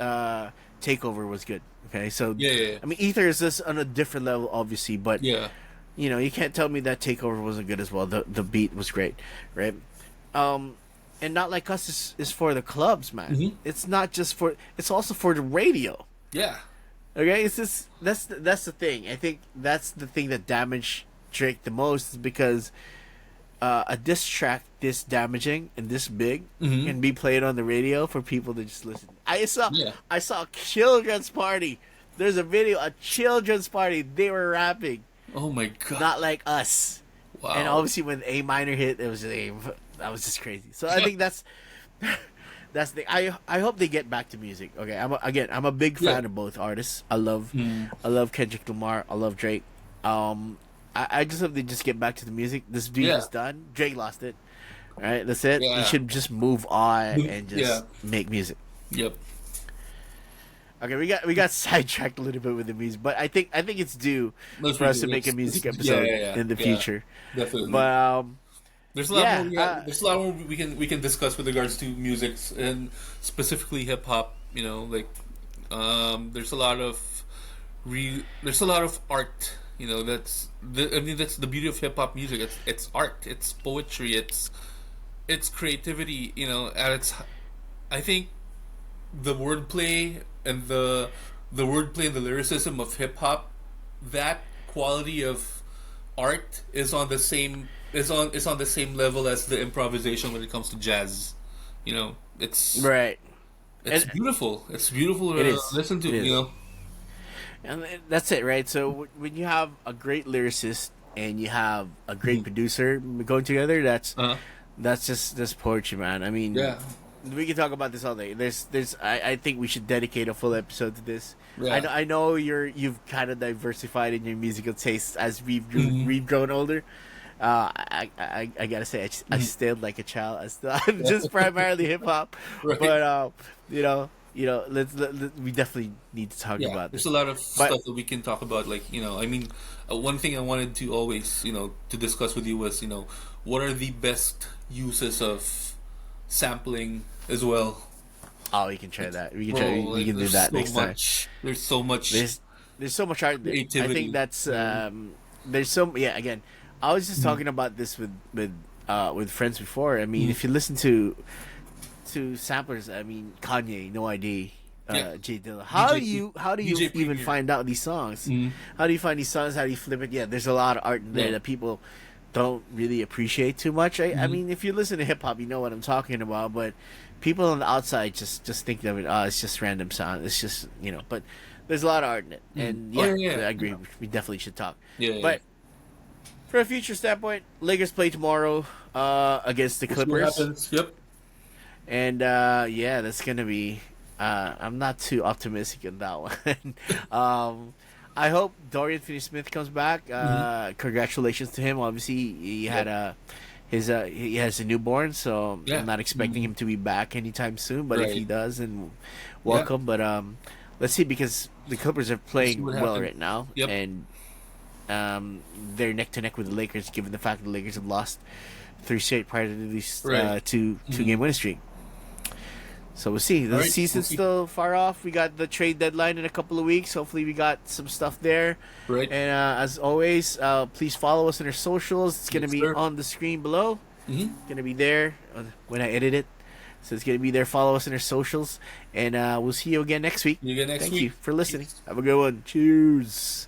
Takeover was good. Okay, so Yeah, yeah, yeah. I mean, Ether is just on a different level, obviously, but Yeah. you can't tell me that Takeover wasn't good as well. The beat was great, right? Um, and Not Like Us is for the clubs, man. Mhm. It's not just for. It's also for the radio. Yeah. Okay, it's just that's the thing. I think that's the thing that damaged Drake the most is because a diss track this damaging and this big Mhm. can be played on the radio for people to just listen. Yeah. I saw a children's party. There's a video, a children's party. They were rapping, Oh my god. Not Like Us. Wow. And obviously when A minor hit, it was that was just crazy. So I think that's I hope they get back to music. Okay, I'm a big fan Yeah. of both artists. I love Kendrick Lamar. I love Drake. I just hope they just get back to the music. This beef Yeah. is done. Drake lost it. All right, that's it. Yeah. You should just move on and just Yeah. make music. Yep. Okay, we got sidetracked a little bit with the music, but I think it's due Let's for us to redo make a this. music Yeah, episode yeah. in the Yeah. future. Definitely. But there's a lot yeah, more. There's a lot more we can discuss with regards to music and specifically hip hop. There's a lot of there's a lot of art. That's the beauty of hip hop music. It's art. It's poetry. It's creativity. At its. I think the wordplay and the wordplay and the lyricism of hip hop, that quality of art is on the same level as the improvisation when it comes to jazz. It's right. it's And- beautiful. It's beautiful to It is. listen to. It is. And that's it, right? So when you have a great lyricist and you have a great producer going together, Uh-huh. that's just poetry, man. I mean, Yeah. we can talk about this all day. I think we should dedicate a full episode to this. Yeah. I know you've kind of diversified in your musical tastes as Mm-hmm. we've grown older. I gotta say, I still like a child. I'm just primarily hip hop, Right. but let's we definitely need to talk Yeah, about there's this. a lot of But- stuff that we can talk about. One thing I wanted to always, to discuss with you was, what are the best uses of sampling as well. Oh, we can try that. We can Bro, try. We can do there's that so next time. much. There's so much. There's so much art there. I Creativity. think that's there's so yeah. Again, I was just talking about this with friends before. I mean, if you listen to samplers, I mean Kanye, No ID, Yeah. Jay Dilla. How do you DJ even Premier. find out these songs? Mhm. How do you find these songs? How do you flip it? Yeah, there's a lot of art in there Yeah. that people don't really appreciate too much. I mean, if you listen to hip hop, you know what I'm talking about. But people on the outside just think of it. Oh, it's just random sound. It's just But there's a lot of art in it, and Oh, yeah, yeah. I agree. We definitely should talk. Yeah, But for a future standpoint, Lakers play tomorrow against the We'll see what Clippers. happens. Yep. And yeah, that's gonna be. I'm not too optimistic on that one. I hope Dorian Finney-Smith comes back. Congratulations to him. Obviously, he had he has a newborn, so Yeah. I'm not expecting him to be back anytime soon. But if Right. he does, then welcome. But let's see, because the Clippers are playing what well happens. right now, Yep. and they're neck to neck with the Lakers, given the fact that the Lakers have lost 3 straight prior to these Right. two game winning streak. So we'll see. The All right, season's we'll see. still far off. We got the trade deadline in a couple of weeks. Hopefully, we got some stuff there. Right. And as always, please follow us on our socials. It's gonna Yes, be sir. on the screen below. Mhm. Gonna be there when I edit it. So it's gonna be there. Follow us on our socials, and we'll see you again next week. See you again next Thank week. you for listening. Have a good one. Cheers.